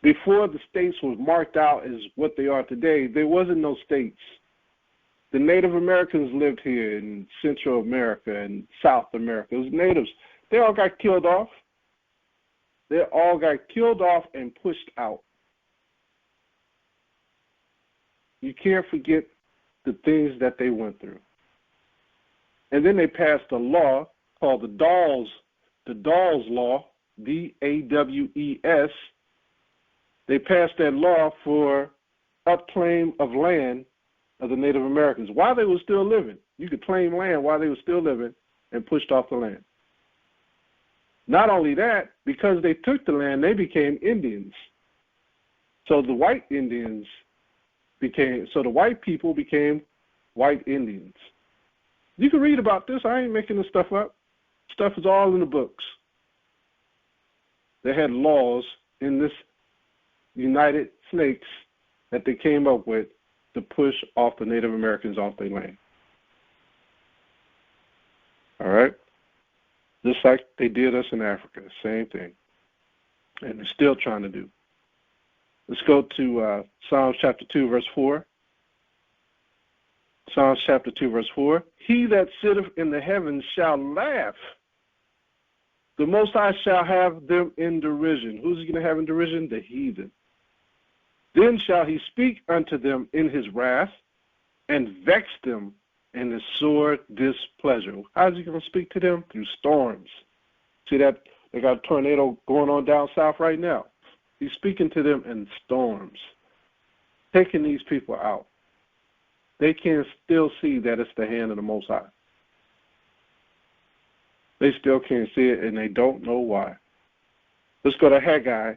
Before the states was marked out as what they are today, there wasn't no states. The Native Americans lived here in Central America and South America. It was natives. They all got killed off. They all got killed off and pushed out. You can't forget the things that they went through. And then they passed a law called the Dawes Law, D-A-W-E-S. They passed that law for upclaim of land of the Native Americans while they were still living. You could claim land while they were still living and pushed off the land. Not only that, because they took the land, they became Indians. So the white Indians the white people became white Indians. You can read about this. I ain't making this stuff up. Stuff is all in the books. They had laws in this United Snakes that they came up with to push off the Native Americans off their land. All right? Just like they did us in Africa, same thing. And they're still trying to do. Let's go to Psalms chapter 2, verse 4. Psalms chapter 2, verse 4. He that sitteth in the heavens shall laugh. The Most High shall have them in derision. Who's he going to have in derision? The heathen. Then shall he speak unto them in his wrath, and vex them in his sore displeasure. How's he going to speak to them? Through storms. See that? They got a tornado going on down south right now. He's speaking to them in storms, taking these people out. They can still see that it's the hand of the Most High. They still can't see it, and they don't know why. Let's go to Haggai.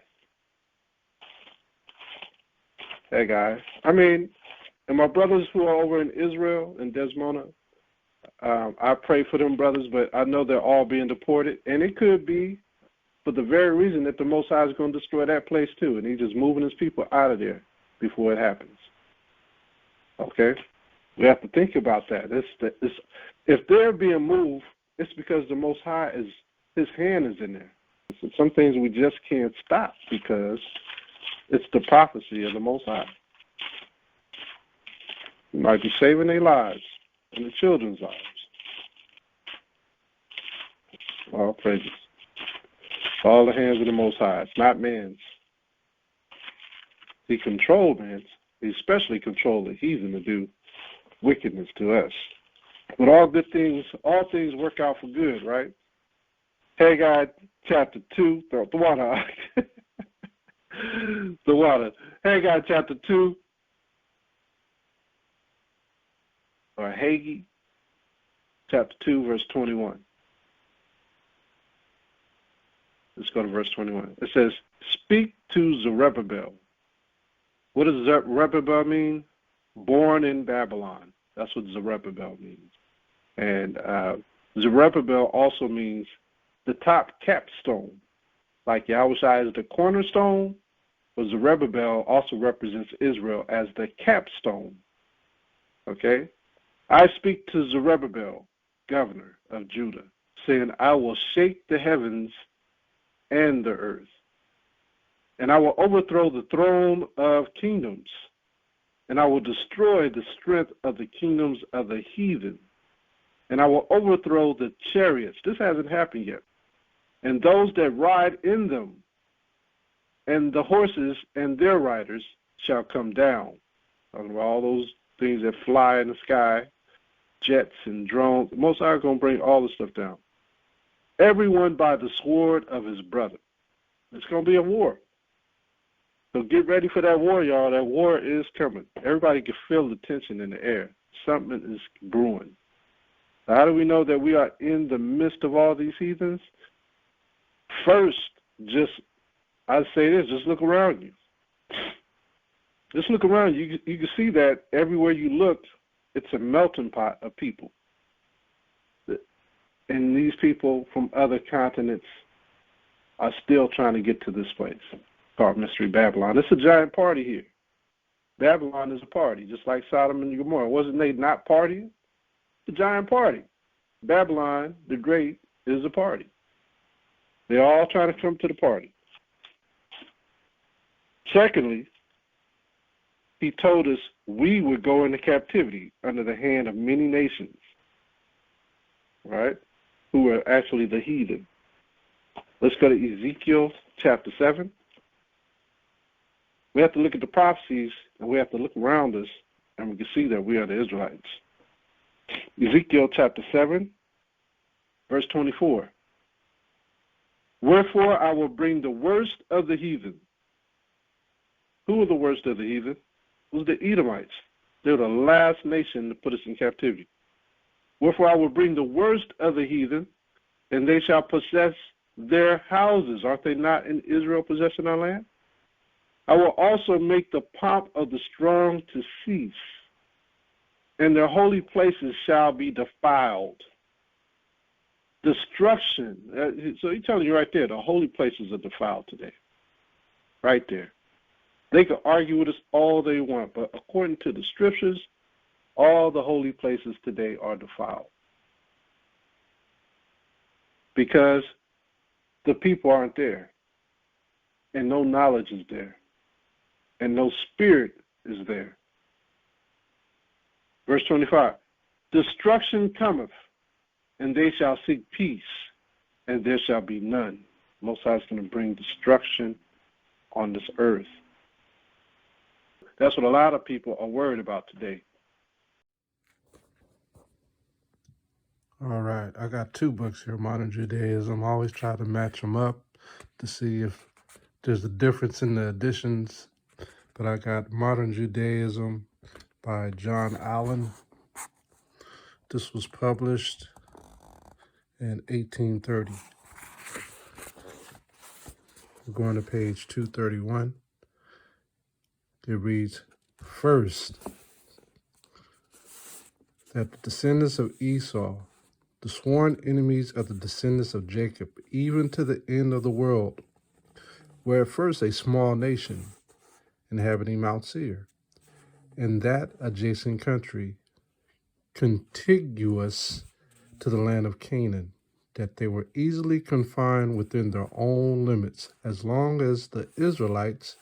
And my brothers who are over in Israel and Desmona, I pray for them brothers, but I know they're all being deported. And it could be for the very reason that the Most High is going to destroy that place too, and he's just moving his people out of there before it happens. Okay? We have to think about that. If they're being moved, it's because the Most High his hand is in there. So some things we just can't stop because it's the prophecy of the Most High. You might be saving their lives and the children's lives. All praises. All the hands of the Most High. It's not man's. He controlled man's. He especially controlled the heathen to do wickedness to us. But all things work out for good, right? Haggai chapter 2, the water. The water. Haggai chapter 2, or Haggai chapter 2, verse 21. Let's go to verse 21. It says, speak to Zerubbabel. What does Zerubbabel mean? Born in Babylon. That's what Zerubbabel means. And Zerubbabel also means the top capstone. Like Yahushua is the cornerstone, but Zerubbabel also represents Israel as the capstone. Okay? I speak to Zerubbabel, governor of Judah, saying, I will shake the heavens and the earth, and I will overthrow the throne of kingdoms, and I will destroy the strength of the kingdoms of the heathen, and I will overthrow the chariots. This hasn't happened yet. And those that ride in them, and the horses and their riders shall come down. Talking about all those things that fly in the sky, jets and drones. The Most High are going to bring all this stuff down. Everyone by the sword of his brother. It's going to be a war. So get ready for that war, y'all. That war is coming. Everybody can feel the tension in the air. Something is brewing. So how do we know that we are in the midst of all these heathens? First, I say this, just look around you. Just look around you. You can see that everywhere you look, it's a melting pot of people. And these people from other continents are still trying to get to this place called Mystery Babylon. It's a giant party here. Babylon is a party, just like Sodom and Gomorrah. Wasn't they not partying? It's a giant party. Babylon, the Great, is a party. They're all trying to come to the party. Secondly, he told us we would go into captivity under the hand of many nations, right, who are actually the heathen. Let's go to Ezekiel chapter 7. We have to look at the prophecies, and we have to look around us, and we can see that we are the Israelites. Ezekiel chapter 7, verse 24. Wherefore I will bring the worst of the heathen. Who are the worst of the heathen? It was the Edomites. They were the last nation to put us in captivity. Wherefore I will bring the worst of the heathen, and they shall possess their houses. Aren't they not in Israel possessing our land? I will also make the pomp of the strong to cease, and their holy places shall be defiled. Destruction. So he's telling you right there, the holy places are defiled today. Right there. They can argue with us all they want, but according to the scriptures, all the holy places today are defiled because the people aren't there, and no knowledge is there, and no spirit is there. Verse 25, destruction cometh, and they shall seek peace, and there shall be none. Most High is going to bring destruction on this earth. That's what a lot of people are worried about today. All right, I got two books here, Modern Judaism. I always try to match them up to see if there's a difference in the editions. But I got Modern Judaism by John Allen. This was published in 1830. We're going to page 231. It reads, first, that the descendants of Esau, the sworn enemies of the descendants of Jacob, even to the end of the world, were at first a small nation, inhabiting Mount Seir, and that adjacent country, contiguous to the land of Canaan, that they were easily confined within their own limits, as long as the Israelites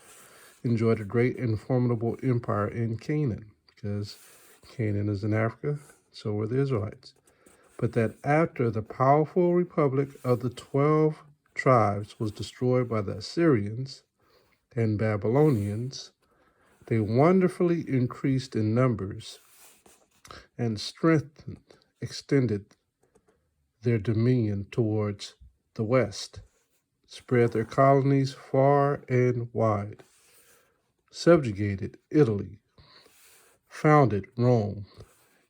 enjoyed a great and formidable empire in Canaan, because Canaan is in Africa, so were the Israelites. But that after the powerful republic of the 12 tribes was destroyed by the Assyrians and Babylonians, they wonderfully increased in numbers and strengthened, extended their dominion towards the west, spread their colonies far and wide, subjugated Italy, founded Rome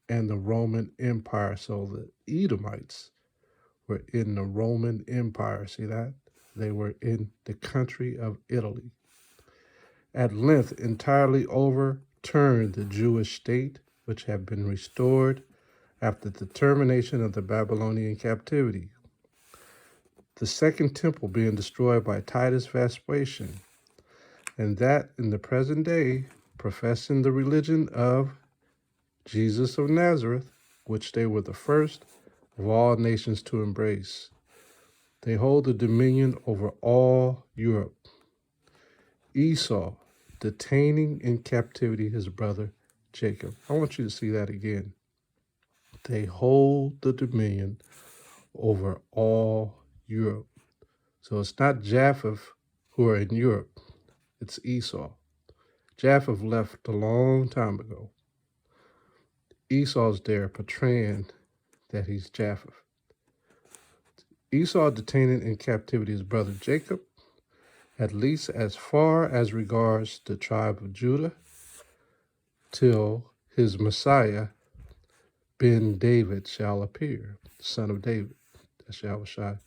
and the Roman Empire. So the Edomites were in the Roman Empire. See that? They were in the country of Italy. At length entirely overturned the Jewish state, which had been restored after the termination of the Babylonian captivity. The second temple being destroyed by Titus Vespasian, and that in the present day, professing the religion of Jesus of Nazareth, which they were the first of all nations to embrace. They hold the dominion over all Europe. Esau detaining in captivity his brother Jacob. I want you to see that again. They hold the dominion over all Europe. So it's not Japheth who are in Europe. It's Esau. Japheth left a long time ago. Esau's there portraying that he's Japheth. Esau detaining in captivity his brother Jacob, at least as far as regards the tribe of Judah, till his Messiah, Ben David, shall appear, son of David, that's Yahushua.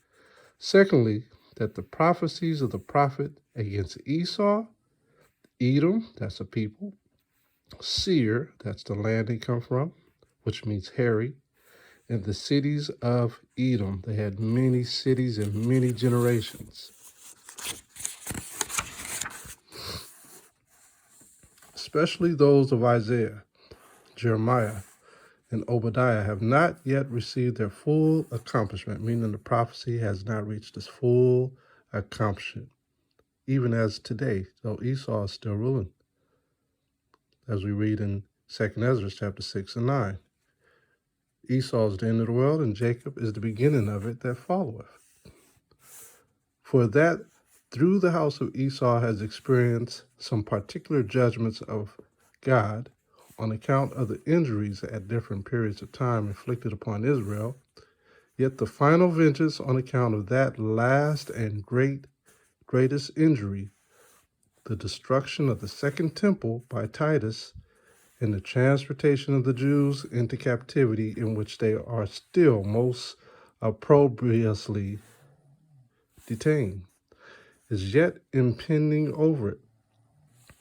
Secondly, that the prophecies of the prophet against Esau, Edom, that's a people, Seir, that's the land they come from, which means hairy, and the cities of Edom. They had many cities and many generations. Especially those of Isaiah, Jeremiah, and Obadiah have not yet received their full accomplishment, meaning the prophecy has not reached its full accomplishment, even as today, though Esau is still ruling, as we read in 2nd Ezra chapter 6 and 9. Esau is the end of the world, and Jacob is the beginning of it that followeth. For that through the house of Esau has experienced some particular judgments of God on account of the injuries at different periods of time inflicted upon Israel, yet the final vengeance on account of that last and greatest injury, the destruction of the second temple by Titus, and the transportation of the Jews into captivity, in which they are still most opprobriously detained, is yet impending over it,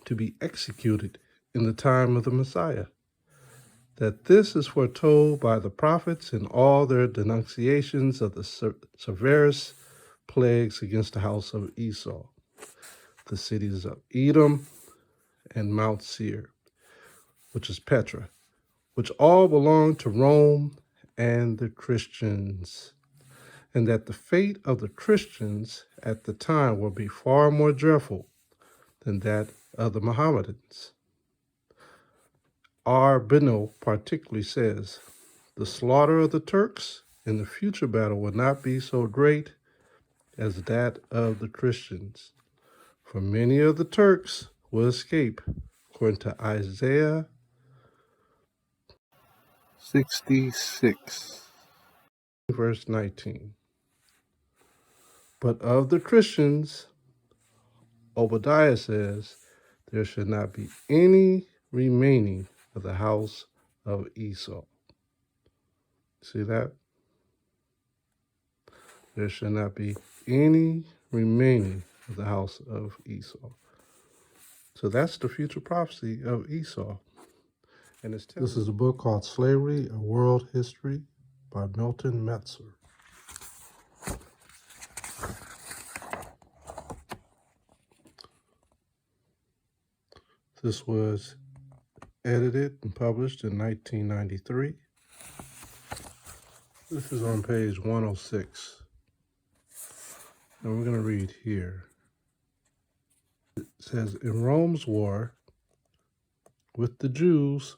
to be executed in the time of the Messiah. That this is foretold by the prophets in all their denunciations of the severest plagues against the house of Esau, the cities of Edom, and Mount Seir, which is Petra, which all belong to Rome and the Christians, and that the fate of the Christians at the time will be far more dreadful than that of the Mohammedans. R. Beno particularly says, the slaughter of the Turks in the future battle will not be so great as that of the Christians, for many of the Turks will escape, according to Isaiah 66, verse 19. But of the Christians, Obadiah says, there should not be any remaining of the house of Esau. See that? There should not be any remaining of the house of Esau. So that's the future prophecy of Esau. And this is a book called Slavery, A World History by Milton Metzer. This was edited and published in 1993. This is on page 106. And we're going to read here. It says, in Rome's war with the Jews,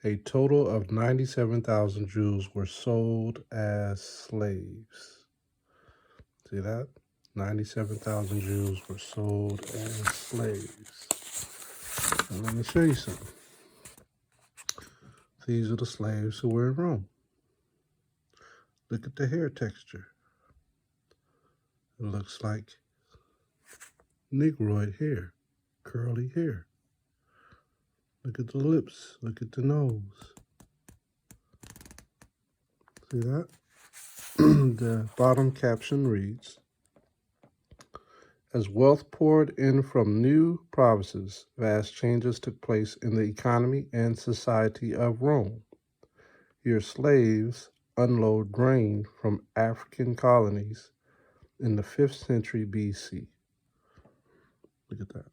a total of 97,000 Jews were sold as slaves. See that? 97,000 Jews were sold as slaves. And let me show you something. These are the slaves who were in Rome. Look at the hair texture. It looks like Negroid hair, curly hair. Look at the lips, look at the nose. See that? The bottom caption reads, as wealth poured in from new provinces, vast changes took place in the economy and society of Rome. Here slaves unload grain from African colonies in the 5th century BC. Look at that.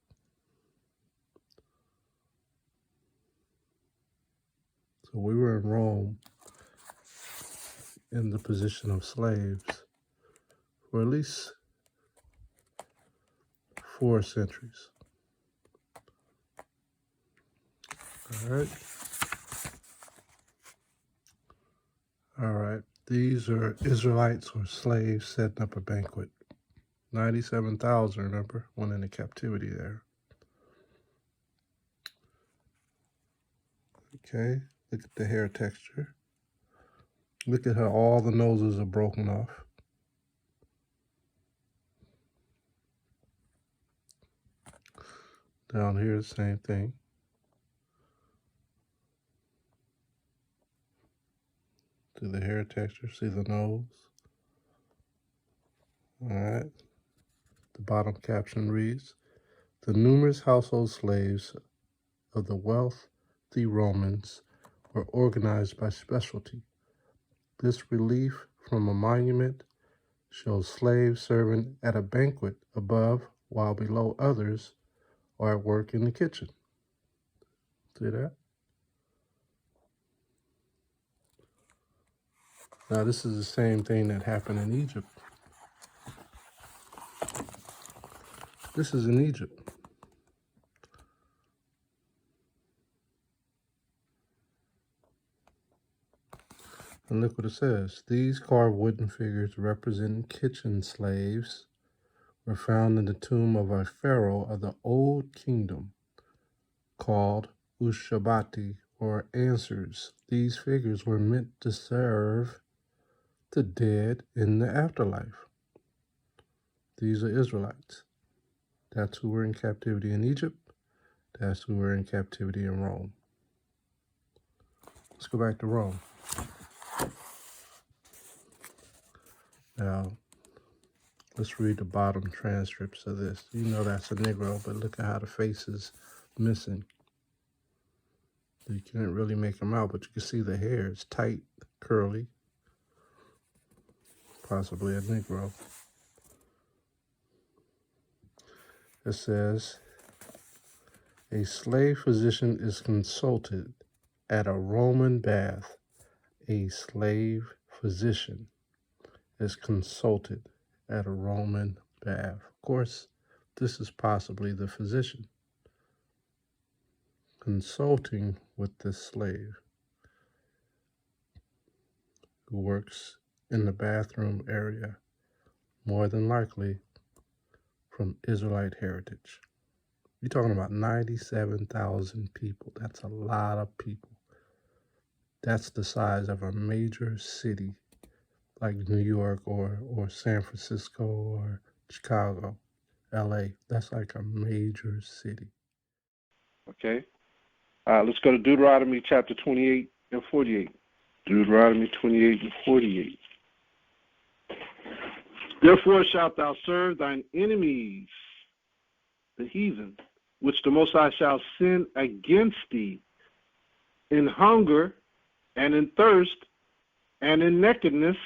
So we were in Rome in the position of slaves for at least 4 centuries. All right. All right. These are Israelites or slaves setting up a banquet. 97,000, remember, went into captivity there. Okay, look at the hair texture. Look at how all the noses are broken off. Down here, the same thing. See the hair texture, see the nose. All right. The bottom caption reads, the numerous household slaves of the wealthy Romans were organized by specialty. This relief from a monument shows slaves serving at a banquet above, while below others are at work in the kitchen. See that? Now this is the same thing that happened in Egypt. This is in Egypt. And look what it says. These carved wooden figures representing kitchen slaves were found in the tomb of a pharaoh of the Old Kingdom called Ushabati, or Answers. These figures were meant to serve the dead in the afterlife. These are Israelites. That's who were in captivity in Egypt. That's who were in captivity in Rome. Let's go back to Rome. Now, let's read the bottom transcripts of this. You know that's a Negro, but look at how the face is missing. You can't really make them out, but you can see the hair. It's tight, curly. Possibly a Negro. It says, A slave physician is consulted at a Roman bath. A slave physician is consulted at a Roman bath. Of course, this is possibly the physician consulting with the slave who works in the bathroom area, more than likely from Israelite heritage. You're talking about 97,000 people. That's a lot of people. That's the size of a major city like New York or San Francisco or Chicago, LA. That's like a major city. Okay. Let's go to Deuteronomy chapter 28 and 48. Deuteronomy 28 and 48. Therefore shalt thou serve thine enemies, the heathen, which the Most High shall send against thee in hunger and in thirst and in nakedness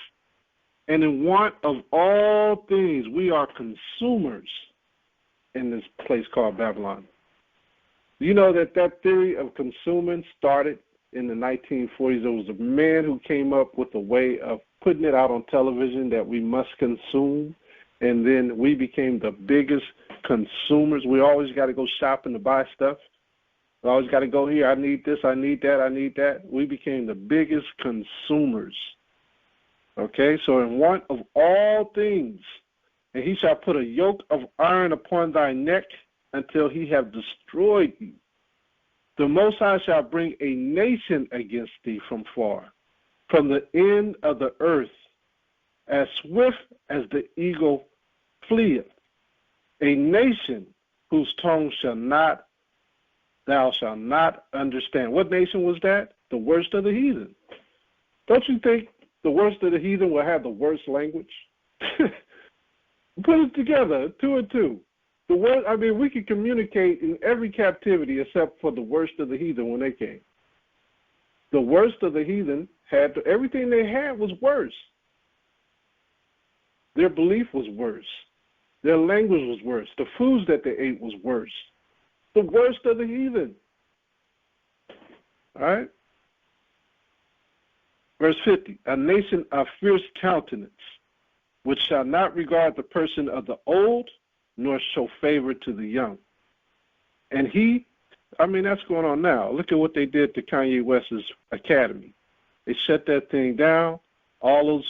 and in want of all things. We are consumers in this place called Babylon. You know that theory of consuming started in the 1940s. There was a man who came up with a way of putting it out on television that we must consume, and then we became the biggest consumers. We always got to go shopping to buy stuff. We always got to go here. I need this, I need that, I need that. We became the biggest consumers. Okay, so in want of all things, and he shall put a yoke of iron upon thy neck until he have destroyed thee. The Most High shall bring a nation against thee from far, from the end of the earth, as swift as the eagle fleeth. A nation whose tongue thou shalt not understand. What nation was that? The worst of the heathen. Don't you think the worst of the heathen will have the worst language? Put it together, 2 and 2. We could communicate in every captivity except for the worst of the heathen when they came. The worst of the heathen had everything they had was worse. Their belief was worse. Their language was worse. The foods that they ate was worse. The worst of the heathen. All right? Verse 50, a nation of fierce countenance, which shall not regard the person of the old, nor show favor to the young. And that's going on now. Look at what they did to Kanye West's academy. They shut that thing down. All those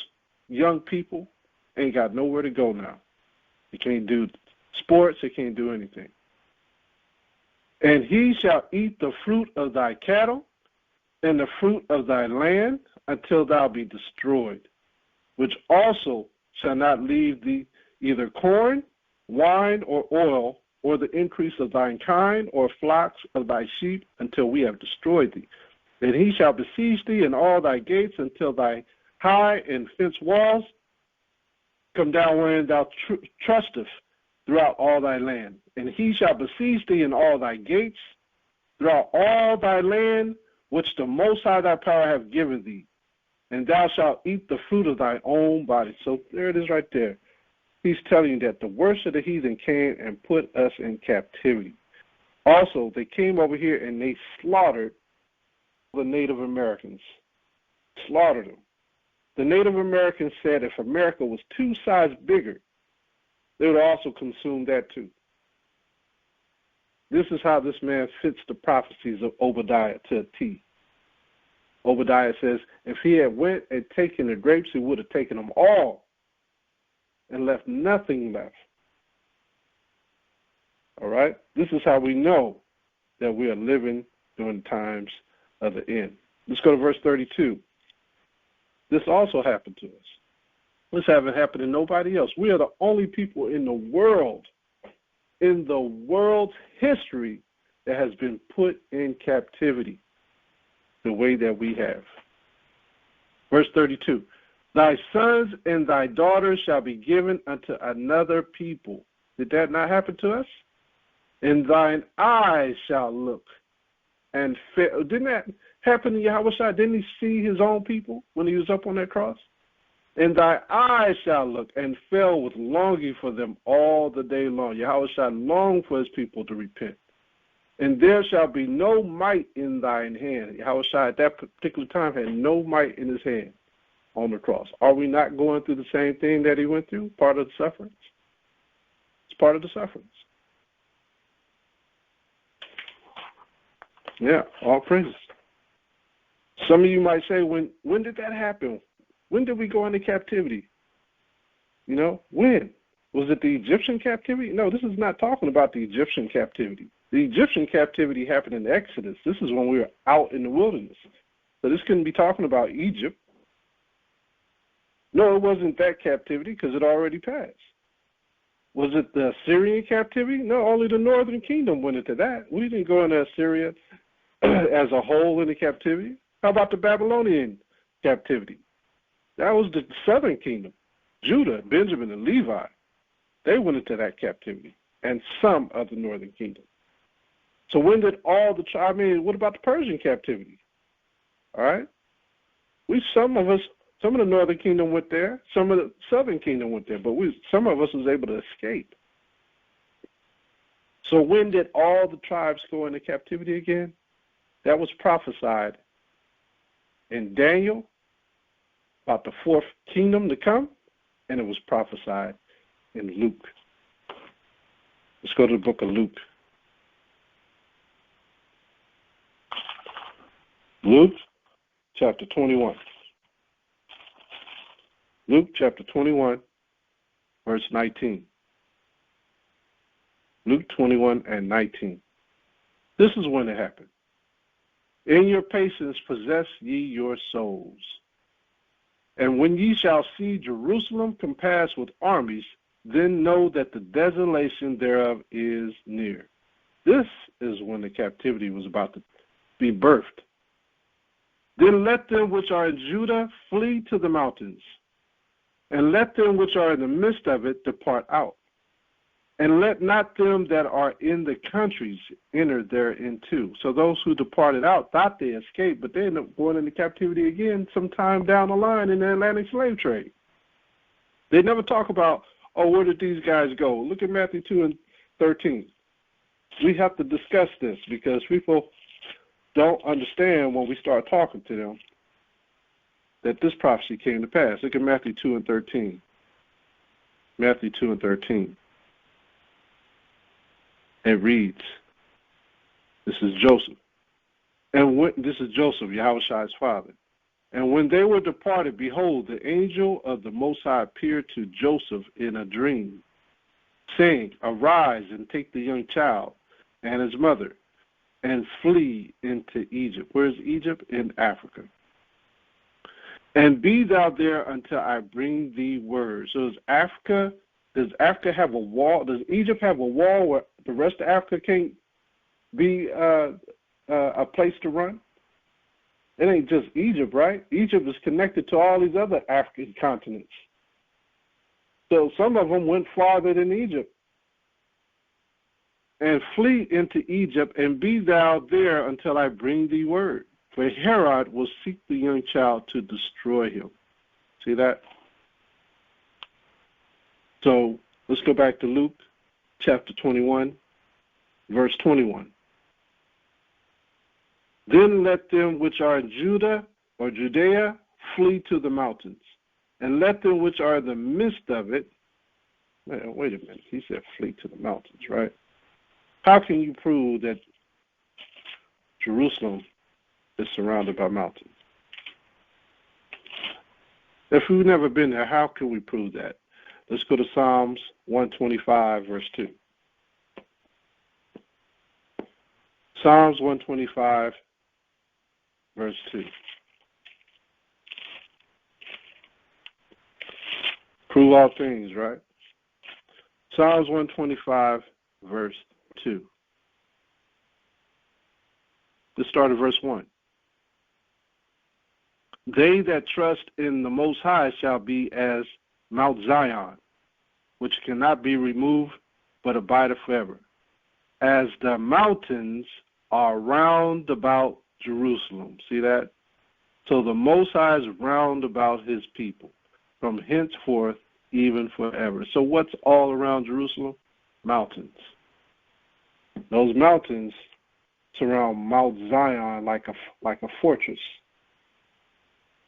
young people ain't got nowhere to go now. They can't do sports. They can't do anything. And he shall eat the fruit of thy cattle and the fruit of thy land until thou be destroyed, which also shall not leave thee either corn, wine, or oil, or the increase of thine kind, or flocks of thy sheep, until we have destroyed thee. And he shall besiege thee in all thy gates until thy high and fenced walls come down wherein thou trustest throughout all thy land. And he shall besiege thee in all thy gates throughout all thy land, which the Most High thy power hath given thee. And thou shalt eat the fruit of thy own body. So there it is right there. He's telling you that the worst of the heathen came and put us in captivity. Also, they came over here and they slaughtered the Native Americans. Slaughtered them. The Native Americans said if America was 2 sizes bigger, they would also consume that too. This is how this man fits the prophecies of Obadiah to a T. Obadiah says if he had went and taken the grapes, he would have taken them all and left nothing left. All right? This is how we know that we are living during times of the end. Let's go to verse 32. This also happened to us. This haven't happened to nobody else. We are the only people in the world's history that has been put in captivity the way that we have. Verse 32. Thy sons and thy daughters shall be given unto another people. Did that not happen to us? And thine eyes shall look and fail. Didn't that happen to Yahweh? Didn't he see his own people when he was up on that cross? And thy eyes shall look and fail with longing for them all the day long. Yahweh shall long for his people to repent. And there shall be no might in thine hand. Yahushua at that particular time had no might in his hand on the cross. Are we not going through the same thing that he went through? Part of the sufferings? It's part of the sufferings. Yeah, all praises. Some of you might say, when did that happen? When did we go into captivity? You know, when? Was it the Egyptian captivity? No, this is not talking about the Egyptian captivity. The Egyptian captivity happened in the Exodus. This is when we were out in the wilderness. So this couldn't be talking about Egypt. No, it wasn't that captivity because it already passed. Was it the Assyrian captivity? No, only the northern kingdom went into that. We didn't go into Assyria as a whole into captivity. How about the Babylonian captivity? That was the southern kingdom. Judah, Benjamin, and Levi. They went into that captivity. And some of the northern kingdom. So when did all the what about the Persian captivity? All right? Some of the northern kingdom went there, some of the southern kingdom went there, but some of us was able to escape. So when did all the tribes go into captivity again? That was prophesied in Daniel about the fourth kingdom to come, and it was prophesied in Luke. Let's go to the book of Luke. Luke chapter 21. Luke chapter 21, verse 19. Luke 21 and 19. This is when it happened. In your patience possess ye your souls. And when ye shall see Jerusalem compassed with armies, then know that the desolation thereof is near. This is when the captivity was about to be birthed. Then let them which are in Judah flee to the mountains, and let them which are in the midst of it depart out. And let not them that are in the countries enter thereinto. So those who departed out thought they escaped, but they ended up going into captivity again sometime down the line in the Atlantic slave trade. They never talk about, where did these guys go? Look at Matthew 2 and 13. We have to discuss this because people don't understand when we start talking to them that this prophecy came to pass. Look at Matthew 2 and 13. Matthew 2 and 13. It reads, this is Joseph. This is Joseph, Yahushua's father. And when they were departed, behold, the angel of the Most High appeared to Joseph in a dream, saying, arise and take the young child and his mother, and flee into Egypt. Where is Egypt? In Africa. And be thou there until I bring thee word. So does Africa have a wall? Does Egypt have a wall where the rest of Africa can't be a place to run? It ain't just Egypt, right? Egypt is connected to all these other African continents. So some of them went farther than Egypt. And flee into Egypt, and be thou there until I bring thee word. For Herod will seek the young child to destroy him. See that? So let's go back to Luke chapter 21, verse 21. Then let them which are in Judah or Judea flee to the mountains, and let them which are in the midst of it. Wait a minute. He said flee to the mountains, right? How can you prove that Jerusalem is surrounded by mountains? If we've never been there, how can we prove that? Let's go to Psalms 125, verse 2. Psalms 125, verse 2. Prove all things, right? Psalms 125, verse 2. Let's start at verse 1. They that trust in the Most High shall be as Mount Zion, which cannot be removed, but abideth forever, as the mountains are round about Jerusalem. See that? So the Most High is round about his people, from henceforth even forever. So what's all around Jerusalem? Mountains. Those mountains surround Mount Zion like a fortress.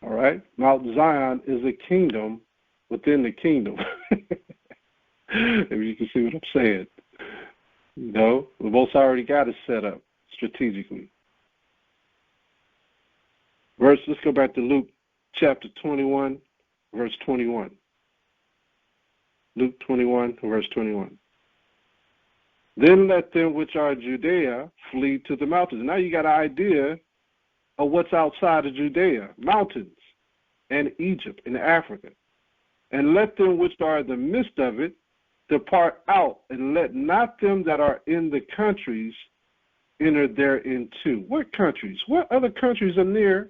All right? Mount Zion is a kingdom within the kingdom. If you can see what I'm saying. You know, the Most High already got it set up strategically. Let's go back to Luke chapter 21, verse 21. Luke 21, verse 21. Then let them which are Judea flee to the mountains. Now you got an idea of what's outside of Judea, mountains, and Egypt, and Africa. And let them which are in the midst of it depart out, and let not them that are in the countries enter thereinto. What countries? What other countries are near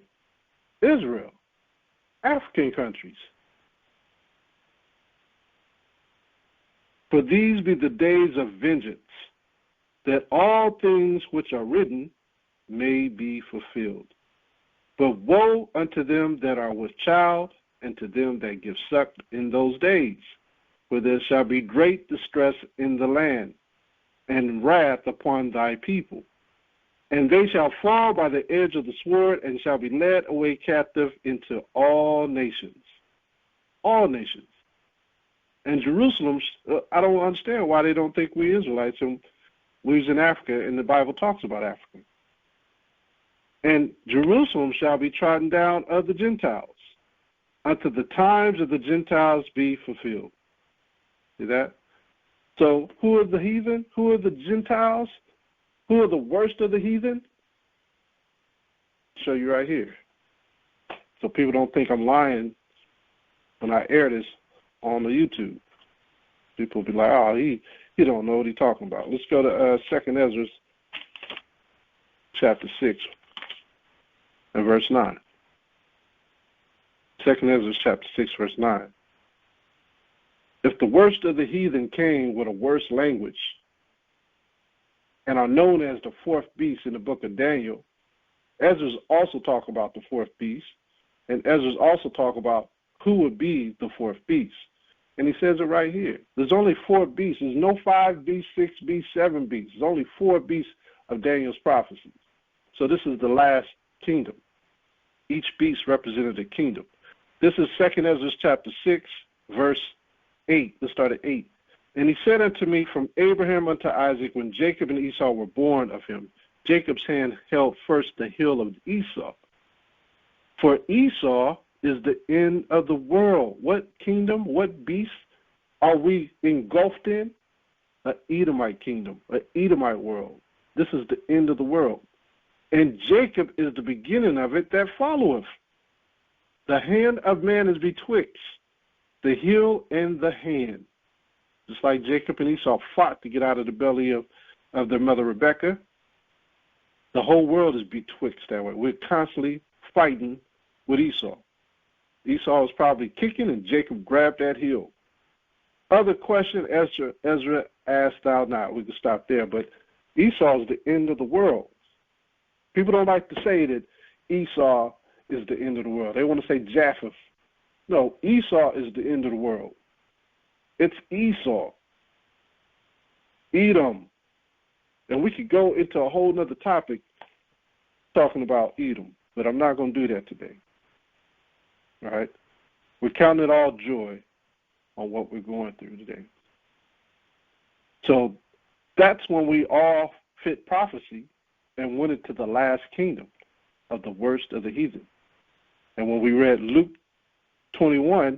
Israel? African countries. For these be the days of vengeance, that all things which are written may be fulfilled. But woe unto them that are with child, and to them that give suck in those days. For there shall be great distress in the land, and wrath upon thy people. And they shall fall by the edge of the sword, and shall be led away captive into all nations. All nations. And Jerusalem, I don't understand why they don't think we Israelites, and we was in Africa, and the Bible talks about Africa. And Jerusalem shall be trodden down of the Gentiles, until the times of the Gentiles be fulfilled. See that? So who are the heathen? Who are the Gentiles? Who are the worst of the heathen? I'll show you right here. So people don't think I'm lying when I air this on the YouTube. People will be like, oh, he don't know what he's talking about. Let's go to 2 Ezra chapter 6 and verse 9. 2 Ezra chapter 6, verse 9. If the worst of the heathen came with a worse language and are known as the fourth beast in the book of Daniel, Ezra's also talk about the fourth beast, and Ezra's also talk about who would be the fourth beast. And he says it right here. There's only 4 beasts. There's no 5 beasts, 6 beasts, 7 beasts. There's only 4 beasts of Daniel's prophecies. So this is the last kingdom. Each beast represented a kingdom. This is 2 Ezra chapter 6, verse 8. Let's start at 8. And he said unto me, from Abraham unto Isaac, when Jacob and Esau were born of him, Jacob's hand held first the heel of Esau. For Esau is the end of the world. What kingdom, what beast are we engulfed in? An Edomite kingdom, an Edomite world. This is the end of the world. And Jacob is the beginning of it that followeth. The hand of man is betwixt the heel and the hand. Just like Jacob and Esau fought to get out of the belly of their mother Rebekah, the whole world is betwixt that way. We're constantly fighting with Esau. Esau was probably kicking, and Jacob grabbed that heel. Other question Ezra asked out now. We can stop there, but Esau is the end of the world. People don't like to say that Esau is the end of the world. They want to say Japheth. No, Esau is the end of the world. It's Esau, Edom. And we could go into a whole other topic talking about Edom, but I'm not going to do that today. All right? We're counting it all joy on what we're going through today. So that's when we all fit prophecy and went into the last kingdom of the worst of the heathen. And when we read Luke 21,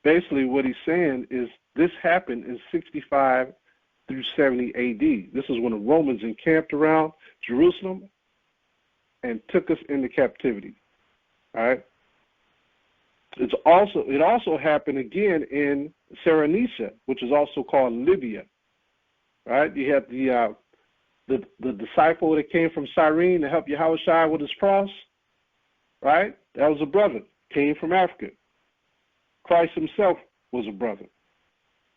basically what he's saying is this happened in 65 through 70 A.D. This is when the Romans encamped around Jerusalem and took us into captivity. All right? It also happened again in Cyrenaica, which is also called Libya. Right? You had the disciple that came from Cyrene to help Yahushua with his cross. Right? That was a brother. Came from Africa. Christ himself was a brother.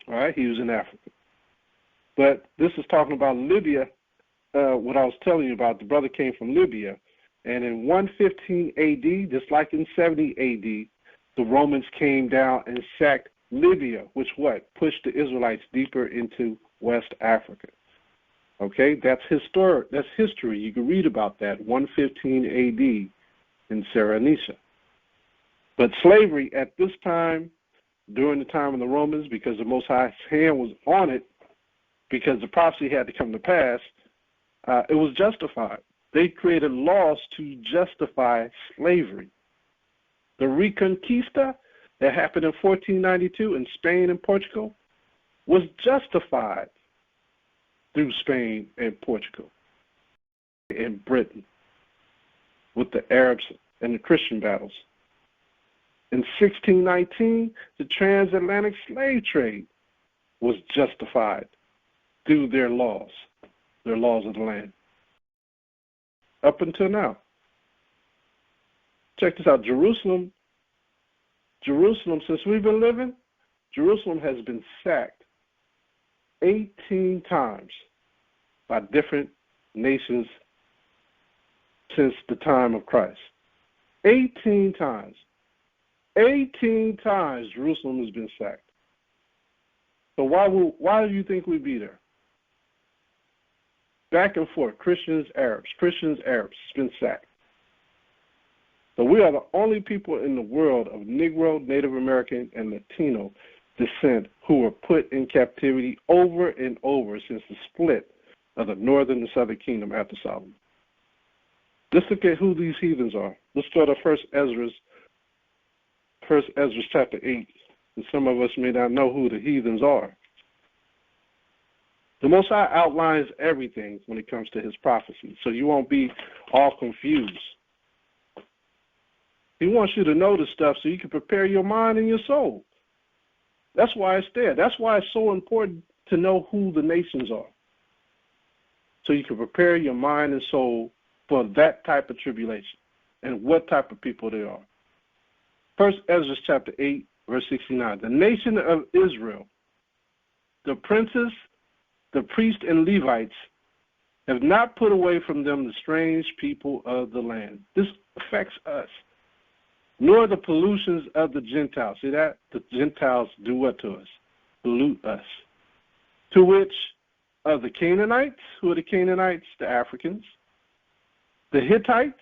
All right? He was in Africa. But this is talking about Libya, what I was telling you about. The brother came from Libya. And in 115 A.D., just like in 70 A.D., the Romans came down and sacked Libya, which what? Pushed the Israelites deeper into West Africa. Okay, that's historic. That's history. You can read about that, 115 A.D. in Sarah-Nisha. But slavery at this time, during the time of the Romans, because the Most High's hand was on it, because the prophecy had to come to pass, it was justified. They created laws to justify slavery. The Reconquista that happened in 1492 in Spain and Portugal was justified through Spain and Portugal and Britain with the Arabs and the Christian battles. In 1619, the transatlantic slave trade was justified through their laws of the land. Up until now. Check this out. Jerusalem, since we've been living, Jerusalem has been sacked 18 times by different nations since the time of Christ. 18 times. 18 times Jerusalem has been sacked. So why do you think we'd be there? Back and forth, Christians, Arabs. It's been sacked. So we are the only people in the world of Negro, Native American, and Latino descent who were put in captivity over and over since the split of the northern and southern kingdom after Solomon. Let's look at who these heathens are. Let's go to First Ezra chapter 8. And some of us may not know who the heathens are. The Most High outlines everything when it comes to his prophecy, so you won't be all confused. He wants you to know the stuff so you can prepare your mind and your soul. That's why it's there. That's why it's so important to know who the nations are, so you can prepare your mind and soul for that type of tribulation and what type of people they are. First Ezra chapter 8, verse 69. The nation of Israel, the princes, the priests and Levites, have not put away from them the strange people of the land. This affects us. Nor the pollutions of the Gentiles. See that? The Gentiles do what to us? Pollute us. To which of the Canaanites, who are the Canaanites? The Africans. The Hittites,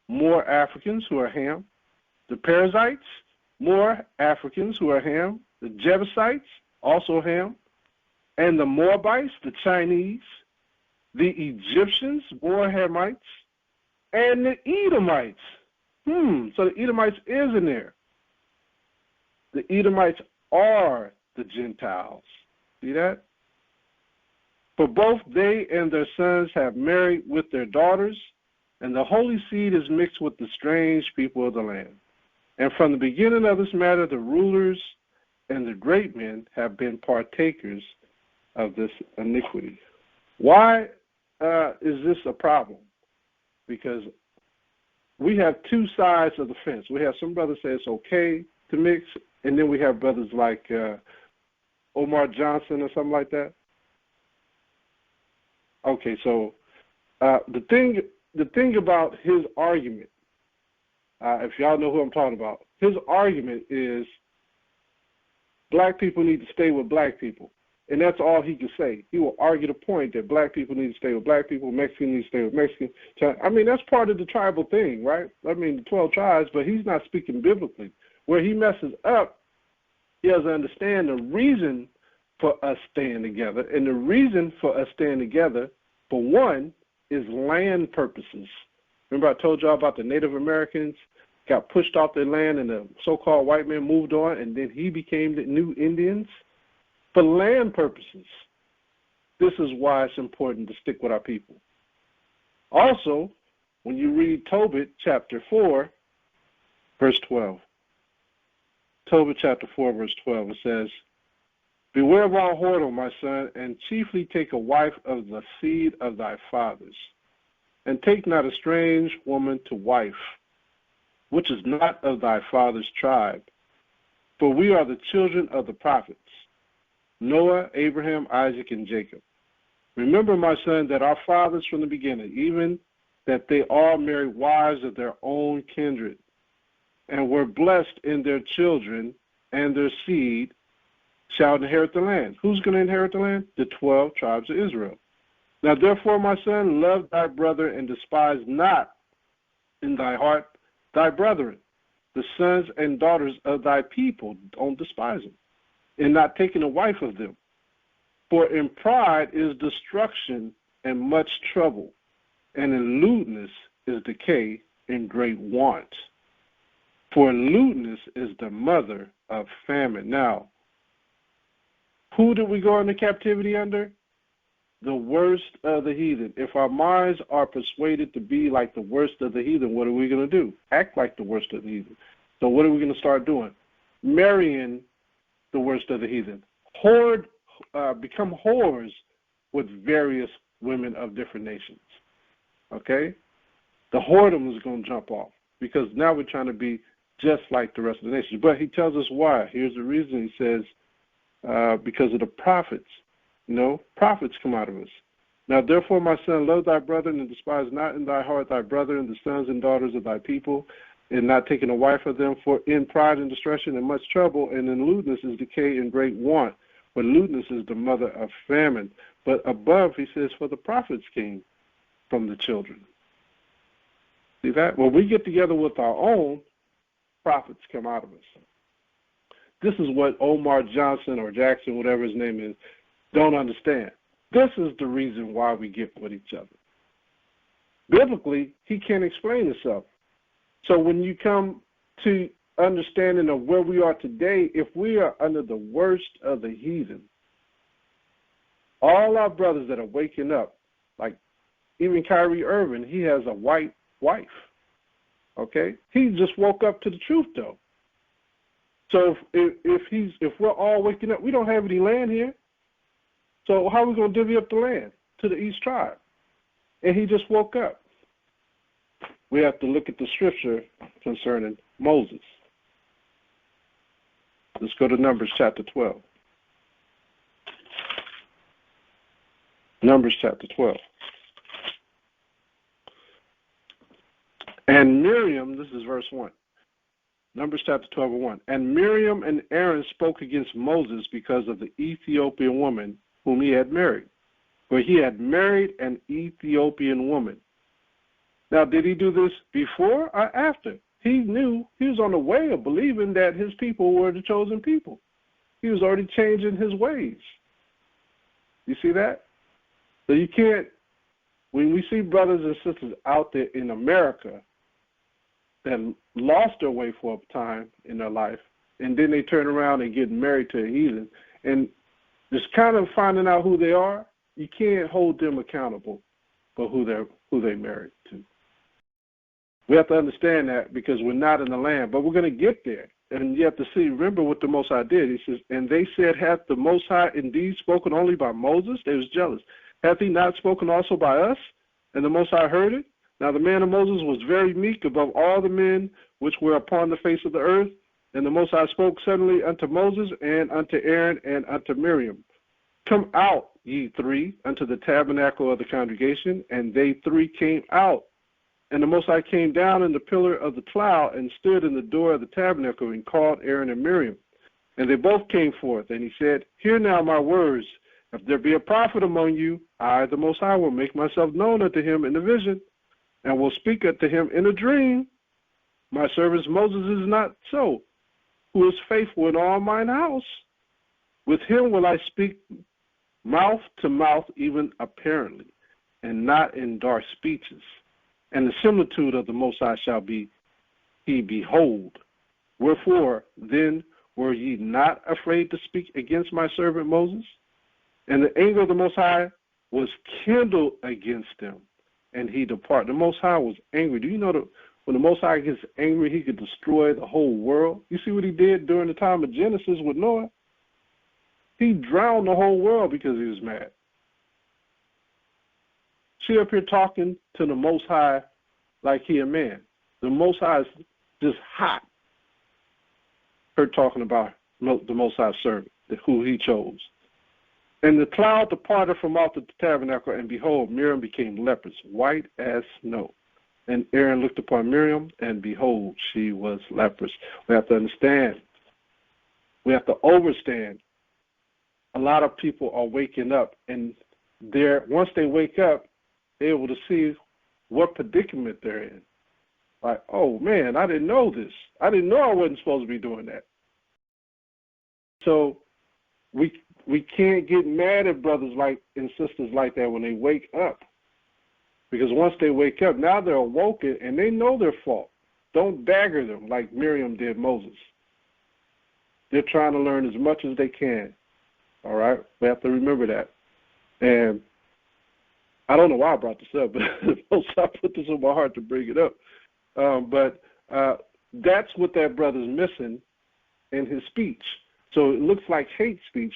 more Africans who are Ham. The Perizzites, more Africans who are Ham. The Jebusites, also Ham. And the Moabites, the Chinese. The Egyptians, more Hamites. And the Edomites. So the Edomites is in there. The Edomites are the Gentiles. See that? For both they and their sons have married with their daughters, and the holy seed is mixed with the strange people of the land. And from the beginning of this matter, the rulers and the great men have been partakers of this iniquity. Why is this a problem? Because we have two sides of the fence. We have some brothers say it's okay to mix, and then we have brothers like Omar Johnson or something like that. Okay, so the thing about his argument, if y'all know who I'm talking about, his argument is black people need to stay with black people. And that's all he can say. He will argue the point that black people need to stay with black people, Mexicans need to stay with Mexicans. I mean, that's part of the tribal thing, right? I mean, the 12 tribes, but he's not speaking biblically. Where he messes up, he doesn't understand the reason for us staying together. And the reason for us staying together, for one, is land purposes. Remember I told y'all about the Native Americans got pushed off their land and the so-called white man moved on, and then he became the new Indians? For land purposes. This is why it's important to stick with our people. Also, when you read Tobit chapter 4, verse 12. Tobit chapter 4, verse 12, it says, Beware of all whoredom, my son, and chiefly take a wife of the seed of thy fathers, and take not a strange woman to wife, which is not of thy father's tribe. For we are the children of the prophets, Noah, Abraham, Isaac, and Jacob. Remember, my son, that our fathers from the beginning, even that they all married wives of their own kindred, and were blessed in their children, and their seed shall inherit the land. Who's going to inherit the land? The 12 tribes of Israel. Now therefore, my son, love thy brother, and despise not in thy heart thy brethren, the sons and daughters of thy people. Don't despise them, and not taking a wife of them. For in pride is destruction and much trouble, and in lewdness is decay and great want. For lewdness is the mother of famine. Now, who did we go into captivity under? The worst of the heathen. If our minds are persuaded to be like the worst of the heathen, what are we going to do? Act like the worst of the heathen. So what are we going to start doing? Marrying the worst of the heathen. Become whores with various women of different nations. Okay? The whoredom is going to jump off because now we're trying to be just like the rest of the nations. But he tells us why. Here's the reason. He says, because of the prophets. Prophets come out of us. Now, therefore, my son, love thy brethren, and despise not in thy heart thy brethren, the sons and daughters of thy people, and not taking a wife of them, for in pride and destruction and much trouble, and in lewdness is decay and great want. For lewdness is the mother of famine. But above, he says, for the prophets came from the children. See that? When we get together with our own, prophets come out of us. This is what Omar Johnson or Jackson, whatever his name is, don't understand. This is the reason why we get with each other. Biblically, he can't explain himself. So when you come to understanding of where we are today, if we are under the worst of the heathen, all our brothers that are waking up, like even Kyrie Irving, he has a white wife. Okay? He just woke up to the truth, though. So if we're all waking up, we don't have any land here. So how are we going to divvy up the land to the East tribe? And he just woke up. We have to look at the scripture concerning Moses. Let's go to Numbers chapter 12. Numbers chapter 12. And Miriam, this is verse 1. Numbers chapter 12 and 1. And Miriam and Aaron spoke against Moses because of the Ethiopian woman whom he had married. For he had married an Ethiopian woman. Now, did he do this before or after? He knew he was on the way of believing that his people were the chosen people. He was already changing his ways. You see that? So you can't, when we see brothers and sisters out there in America that lost their way for a time in their life, and then they turn around and get married to a heathen, and just kind of finding out who they are, you can't hold them accountable for who they married to. We have to understand that because we're not in the land, but we're going to get there. And you have to see, remember what the Most High did. He says, and they said, hath the Most High indeed spoken only by Moses? They was jealous. Hath he not spoken also by us? And the Most High heard it. Now the man of Moses was very meek above all the men which were upon the face of the earth. And the Most High spoke suddenly unto Moses and unto Aaron and unto Miriam. Come out, ye three, unto the tabernacle of the congregation. And they three came out. And the Most High came down in the pillar of the cloud and stood in the door of the tabernacle and called Aaron and Miriam. And they both came forth. And he said, hear now my words. If there be a prophet among you, I, the Most High, will make myself known unto him in a vision, and will speak unto him in a dream. My servant Moses is not so, who is faithful in all mine house. With him will I speak mouth to mouth, even apparently, and not in dark speeches. And the similitude of the Most High shall be, he behold. Wherefore, then, were ye not afraid to speak against my servant Moses? And the anger of the Most High was kindled against them, and he departed. The Most High was angry. Do you know that when the Most High gets angry, he could destroy the whole world? You see what he did during the time of Genesis with Noah? He drowned the whole world because he was mad. She up here talking to the Most High like he a man. The Most High is just hot. Her talking about the Most High servant, who he chose. And the cloud departed from out the tabernacle, and behold, Miriam became leprous, white as snow. And Aaron looked upon Miriam, and behold, she was leprous. We have to understand. We have to overstand. A lot of people are waking up, and once they wake up, they're able to see what predicament they're in. Like, oh man, I didn't know this. I didn't know I wasn't supposed to be doing that. So we can't get mad at brothers and sisters like that when they wake up. Because once they wake up, now they're awoken and they know their fault. Don't dagger them like Miriam did Moses. They're trying to learn as much as they can. All right? We have to remember that. And I don't know why I brought this up, but I put this on my heart to bring it up. But that's what that brother's missing in his speech. So it looks like hate speech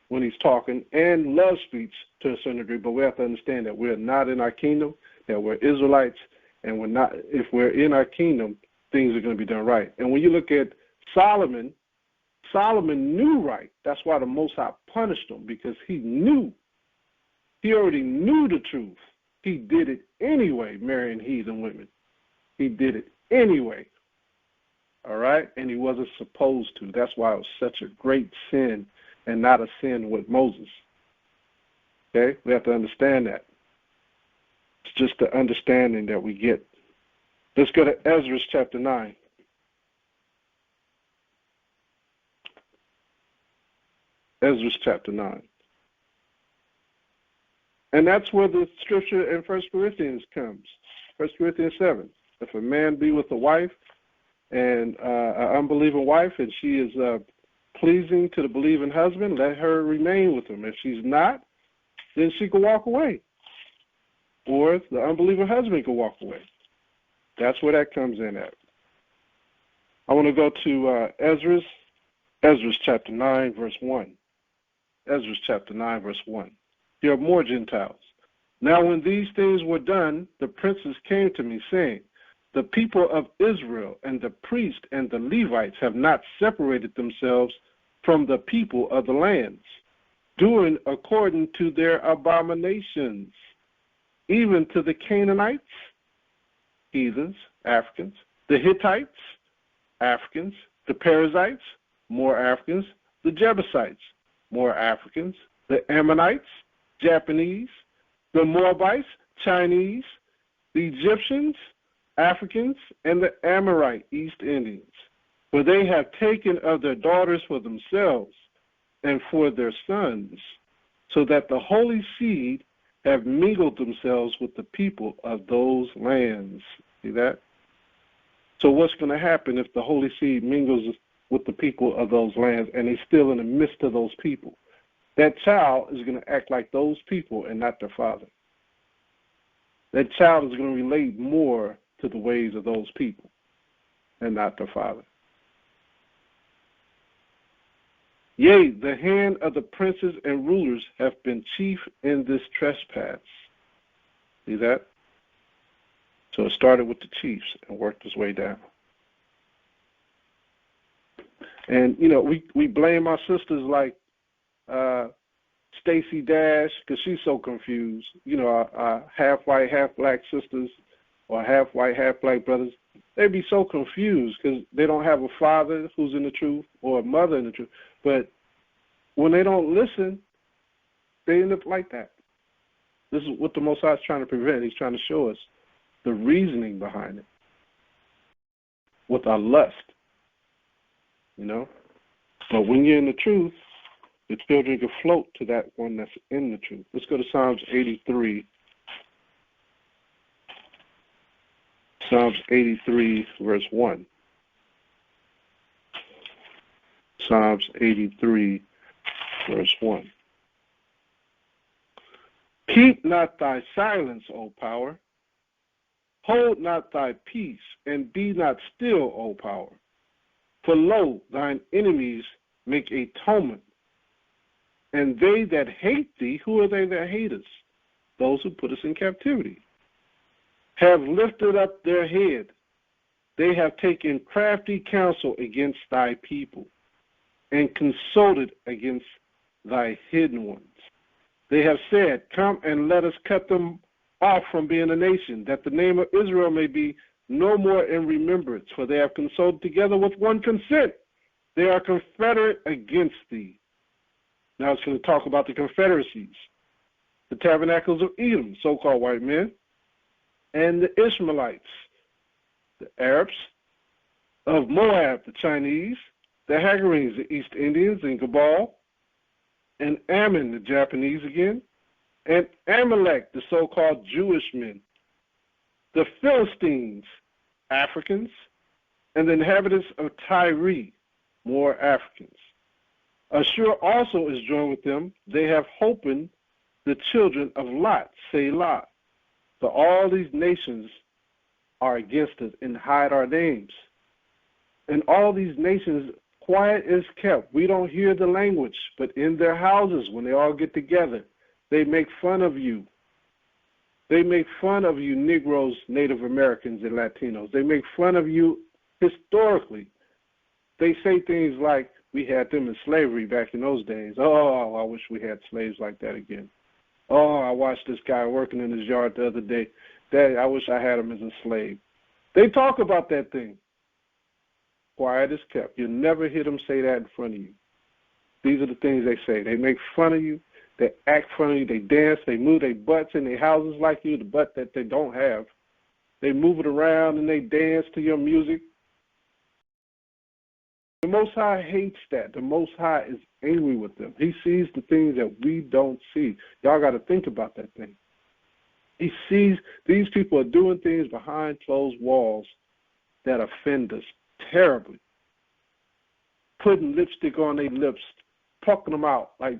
when he's talking and love speech to a certain degree, but we have to understand that we're not in our kingdom, that we're Israelites, and we're not. If we're in our kingdom, things are going to be done right. And when you look at Solomon knew right. That's why the Most High punished him, because he knew. He already knew the truth. He did it anyway, marrying heathen women. He did it anyway. All right? And he wasn't supposed to. That's why it was such a great sin and not a sin with Moses. Okay? We have to understand that. It's just the understanding that we get. Let's go to Ezra chapter 9. Ezra chapter 9. And that's where the scripture in 1 Corinthians comes. 1 Corinthians 7. If a man be with a wife, and an unbelieving wife, and she is pleasing to the believing husband, let her remain with him. If she's not, then she can walk away. Or the unbelieving husband can walk away. That's where that comes in at. I want to go to Ezra chapter 9, verse 1. Ezra chapter 9, verse 1. There are more Gentiles. Now when these things were done, the princes came to me, saying, the people of Israel and the priests and the Levites have not separated themselves from the people of the lands, doing according to their abominations, even to the Canaanites, heathens, Africans, the Hittites, Africans, the Perizzites, more Africans, the Jebusites, more Africans, the Ammonites, Japanese, the Moabites, Chinese, the Egyptians, Africans, and the Amorite East Indians. For they have taken of their daughters for themselves and for their sons, so that the holy seed have mingled themselves with the people of those lands. See that? So what's going to happen if the holy seed mingles with the people of those lands and he's still in the midst of those people? That child is going to act like those people and not their father. That child is going to relate more to the ways of those people and not their father. Yea, the hand of the princes and rulers have been chief in this trespass. See that? So it started with the chiefs and worked its way down. And, you know, we blame our sisters like Stacy Dash, because she's so confused. You know, our half-white, half-black sisters or half-white, half-black brothers, they be so confused because they don't have a father who's in the truth or a mother in the truth. But when they don't listen, they end up like that. This is what the Most High is trying to prevent. He's trying to show us the reasoning behind it with our lust, you know. But when you're in the truth, the children can float to that one that's in the truth. Let's go to Psalms 83. Psalms 83, verse 1. Psalms 83, verse 1. Keep not thy silence, O power. Hold not thy peace, and be not still, O power. For lo, thine enemies make atonement, and they that hate thee, who are they that hate us? Those who put us in captivity. Have lifted up their head. They have taken crafty counsel against thy people, and consulted against thy hidden ones. They have said, come and let us cut them off from being a nation, that the name of Israel may be no more in remembrance, for they have consulted together with one consent. They are confederate against thee. Now it's going to talk about the confederacies. the Tabernacles of Edom, so-called white men, and the Ishmaelites, the Arabs of Moab, the Chinese, the Hagarenes, the East Indians in Gabal, and Ammon, the Japanese again, and Amalek, the so-called Jewish men, the Philistines, Africans, and the inhabitants of Tyre, more Africans. Ashur also is joined with them. They have holpen the children of Lot, Selah. So all these nations are against us and hide our names. And all these nations, quiet is kept. We don't hear the language, but in their houses, when they all get together, they make fun of you. They make fun of you Negroes, Native Americans, and Latinos. They make fun of you historically. They say things like, we had them in slavery back in those days. Oh, I wish we had slaves like that again. Oh, I watched this guy working in his yard the other day. Dad, I wish I had him as a slave. They talk about that thing. Quiet is kept. You'll never hear them say that in front of you. These are the things they say. They make fun of you. They act funny. They dance. They move their butts in their houses like you, the butt that they don't have. They move it around and they dance to your music. The Most High hates that. The Most High is angry with them. He sees the things that we don't see. Y'all got to think about that thing. He sees these people are doing things behind closed walls that offend us terribly. Putting lipstick on their lips, plucking them out like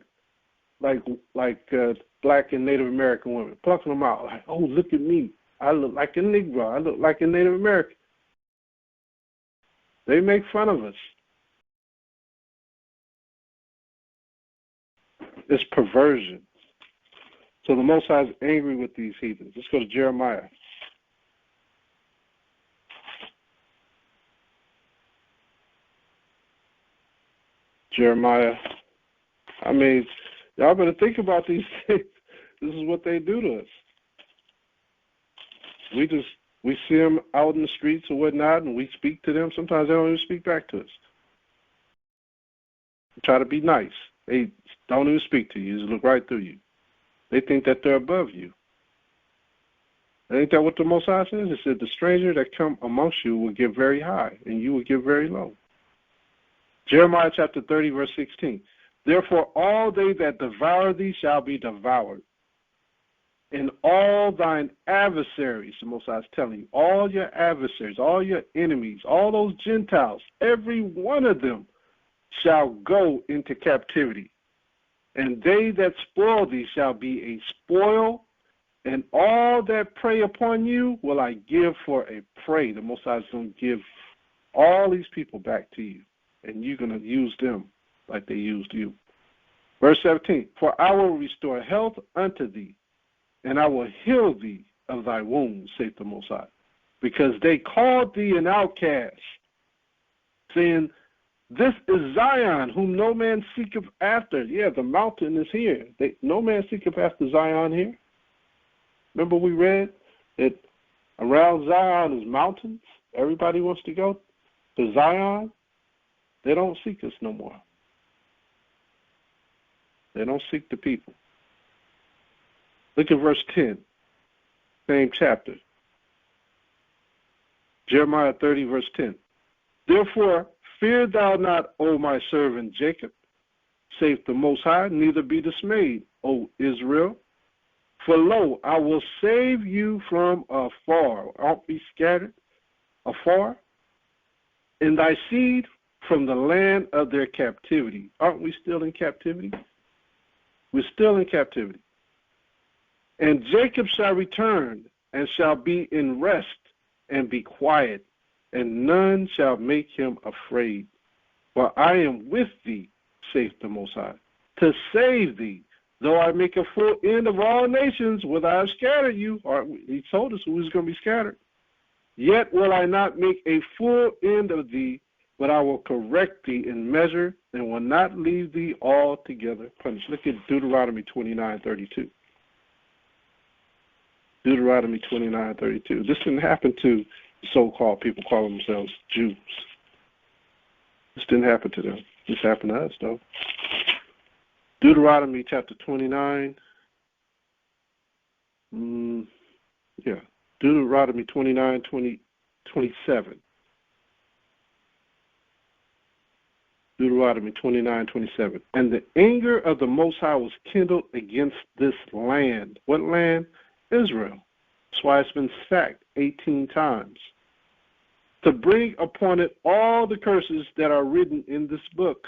black and Native American women, plucking them out like, oh, look at me. I look like a Negro. I look like a Native American. They make fun of us. It's perversion. So the Most High is angry with these heathens. Let's go to Jeremiah. Jeremiah. I mean, y'all better think about these things. This is what they do to us. We see them out in the streets or whatnot, and we speak to them. Sometimes they don't even speak back to us. We try to be nice. They don't even speak to you. They just look right through you. They think that they're above you. Ain't that what the Most High says? It said, the stranger that come amongst you will get very high, and you will get very low. Jeremiah chapter 30, verse 16. Therefore all they that devour thee shall be devoured, and all thine adversaries, the Most High is telling you, all your adversaries, all your enemies, all those Gentiles, every one of them shall go into captivity. And they that spoil thee shall be a spoil, and all that prey upon you will I give for a prey. The Most High is going to give all these people back to you, and you're going to use them like they used you. Verse 17, for I will restore health unto thee, and I will heal thee of thy wounds, saith the Most High, because they called thee an outcast, saying, this is Zion, whom no man seeketh after. Yeah, the mountain is here. No man seeketh after Zion here. Remember we read that around Zion is mountains. Everybody wants to go to Zion. They don't seek us no more. They don't seek the people. Look at verse 10, same chapter. Jeremiah 30, verse 10. Therefore, fear thou not, O my servant Jacob, saith the Most High, neither be dismayed, O Israel. For lo, I will save you from afar. Aren't we scattered afar? And thy seed from the land of their captivity. Aren't we still in captivity? We're still in captivity. And Jacob shall return, and shall be in rest, and be quiet, and none shall make him afraid. For I am with thee, saith the Most High, to save thee, though I make a full end of all nations, whether I have scattered you. Or he told us who was going to be scattered. Yet will I not make a full end of thee, but I will correct thee in measure, and will not leave thee altogether punished. Look at Deuteronomy 29:32. Deuteronomy 29:32. This didn't happen to so-called people calling themselves Jews. This didn't happen to them. This happened to us, though. Deuteronomy chapter 29, Yeah, Deuteronomy 29:27. Deuteronomy 29:27. And the anger of the Most High was kindled against this land. What land? Israel. That's why it's been sacked 18 times. To bring upon it all the curses that are written in this book.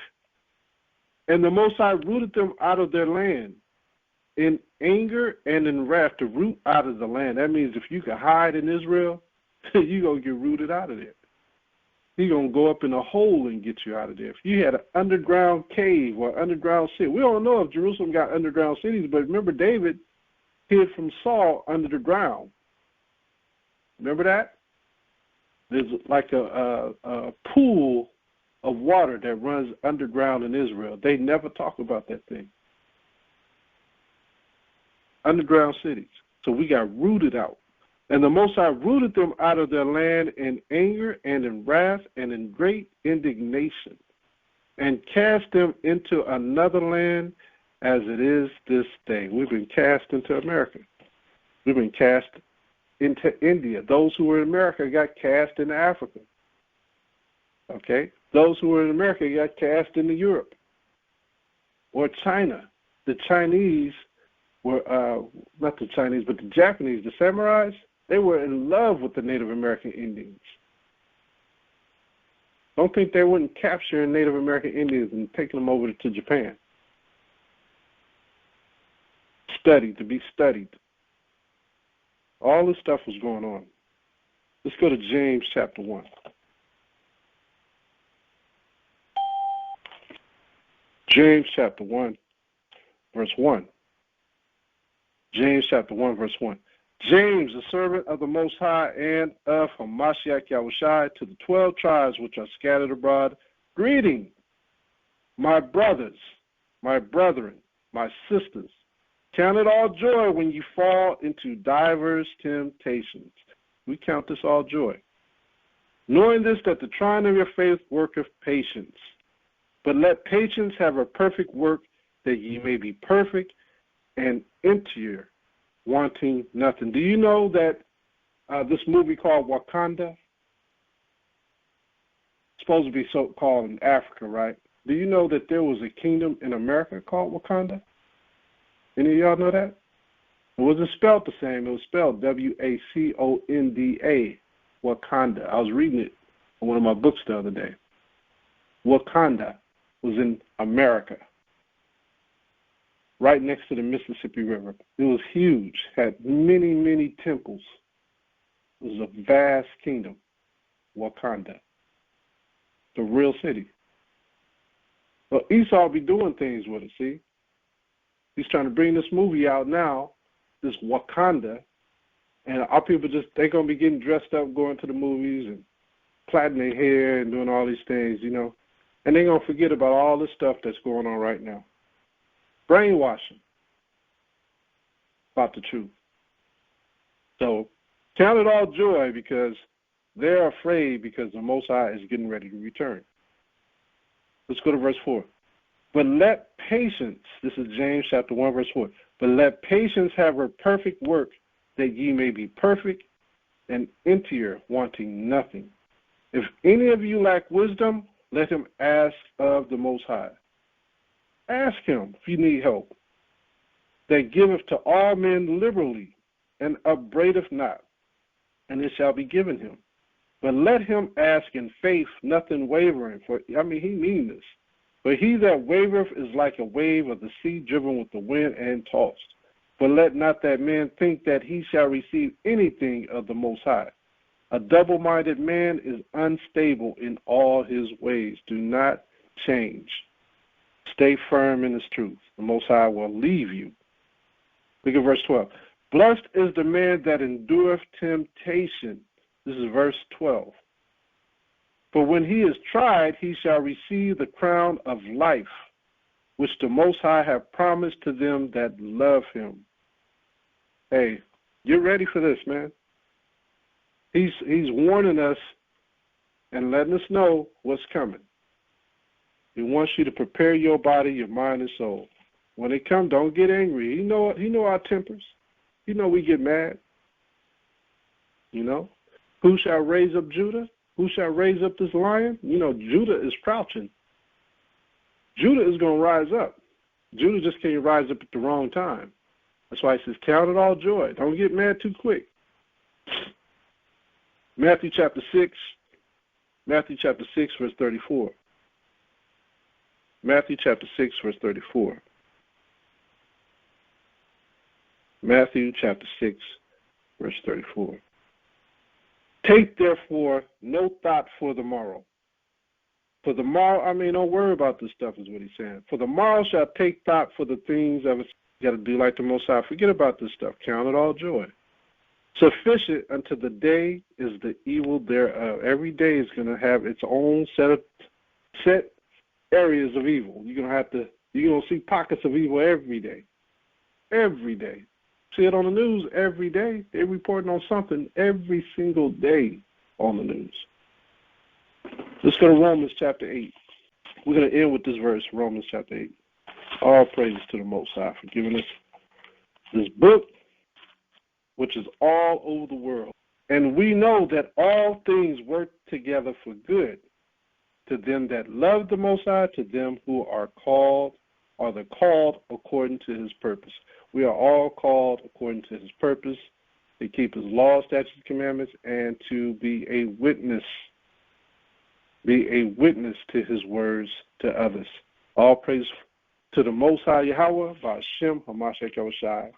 And the Most High rooted them out of their land in anger and in wrath, to root out of the land. That means if you can hide in Israel, you're going to get rooted out of there. He's going to go up in a hole and get you out of there. If you had an underground cave or underground city, we don't know if Jerusalem got underground cities, but remember David hid from Saul under the ground. Remember that? There's like a pool of water that runs underground in Israel. They never talk about that thing. Underground cities. So we got rooted out. And the Most High rooted them out of their land in anger and in wrath and in great indignation, and cast them into another land as it is this day. We've been cast into America. We've been cast into India. Those who were in America got cast into Africa. Okay? Those who were in America got cast into Europe or China. The Chinese were, not the Chinese, but the Japanese, the samurais, they were in love with the Native American Indians. Don't think they wouldn't capture Native American Indians and taking them over to Japan. To be studied. All this stuff was going on. Let's go to James chapter 1. James chapter 1, verse 1. James chapter 1, verse 1. James, a servant of the Most High and of Hamashiach Yahushai, to the 12 tribes which are scattered abroad, greeting, my brothers, my brethren, my sisters. Count it all joy when you fall into divers temptations. We count this all joy. Knowing this, that the trying of your faith worketh patience. But let patience have a perfect work, that ye may be perfect and entire, wanting nothing. Do you know that this movie called Wakanda, supposed to be so-called in Africa, right? Do you know that there was a kingdom in America called Wakanda? Any of y'all know that? It wasn't spelled the same. It was spelled Waconda, Wakanda. I was reading it in one of my books the other day. Wakanda was in America, right next to the Mississippi River. It was huge, had many, many temples. It was a vast kingdom, Wakanda, the real city. Well, Esau be doing things with it, see? He's trying to bring this movie out now, this Wakanda, and our people they're going to be getting dressed up, going to the movies and plaiting their hair and doing all these things, you know, and they're going to forget about all this stuff that's going on right now. Brainwashing about the truth. So count it all joy because they're afraid because the Most High is getting ready to return. Let's go to verse 4. But let patience, this is James chapter 1, verse 4, but let patience have her perfect work, that ye may be perfect and entire, wanting nothing. If any of you lack wisdom, let him ask of the Most High. Ask him if you need help, that giveth to all men liberally, and upbraideth not, and it shall be given him. But let him ask in faith, nothing wavering, for, he means this. But he that wavereth is like a wave of the sea driven with the wind and tossed. But let not that man think that he shall receive anything of the Most High. A double-minded man is unstable in all his ways. Do not change. Stay firm in his truth. The Most High will leave you. Look at verse 12. Blessed is the man that endureth temptation. This is verse 12. For when he is tried, he shall receive the crown of life, which the Most High hath promised to them that love him. Hey, get ready for this, man. He's warning us and letting us know what's coming. He wants you to prepare your body, your mind, and soul. When it comes, don't get angry. He know our tempers. We get mad. Who shall raise up Judah? Who shall raise up this lion? Judah is crouching. Judah is going to rise up. Judah just can't rise up at the wrong time. That's why he says, count it all joy. Don't get mad too quick. Matthew chapter 6, verse 34. Matthew chapter 6, verse 34. Matthew chapter 6, verse 34. Take therefore no thought for the morrow. For the morrow, don't worry about this stuff is what he's saying. For the morrow shall take thought for the things of its. You got to do like the Most High. Forget about this stuff. Count it all joy. Sufficient unto the day is the evil thereof. Every day is going to have its own set areas of evil. You're going to see pockets of evil every day. Every day. See it on the news every day. They're reporting on something every single day on the news. Let's go to Romans chapter 8. We're going to end with this verse, Romans chapter 8. All praises to the Most High for giving us this book, which is all over the world. And we know that all things work together for good to them that love the Most High, to them who are called according to his purpose. We are all called according to his purpose to keep his laws, statutes, commandments, and to be a witness. Be a witness to his words to others. All praise to the Most High Yahweh, Ba'ashem Hamashiach Yahushai. I'm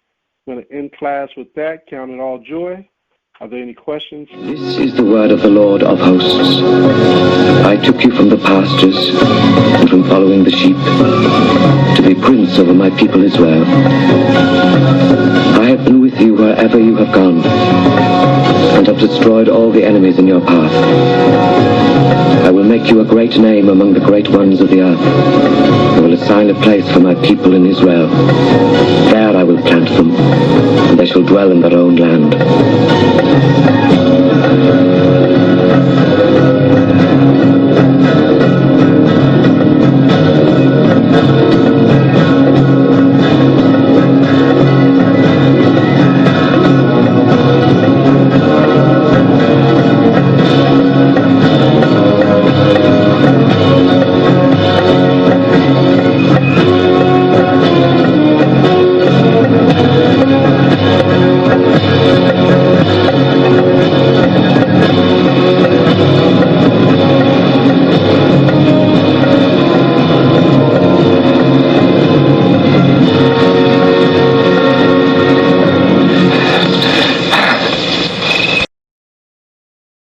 going to end class with that. Count it all joy. Are there any questions? This is the word of the Lord of hosts. I took you from the pastures and from following the sheep to be prince over my people Israel. I have been with you wherever you have gone and have destroyed all the enemies in your path. I will make you a great name among the great ones of the earth. I will assign a place for my people in Israel. There I will plant them, and they shall dwell in their own land.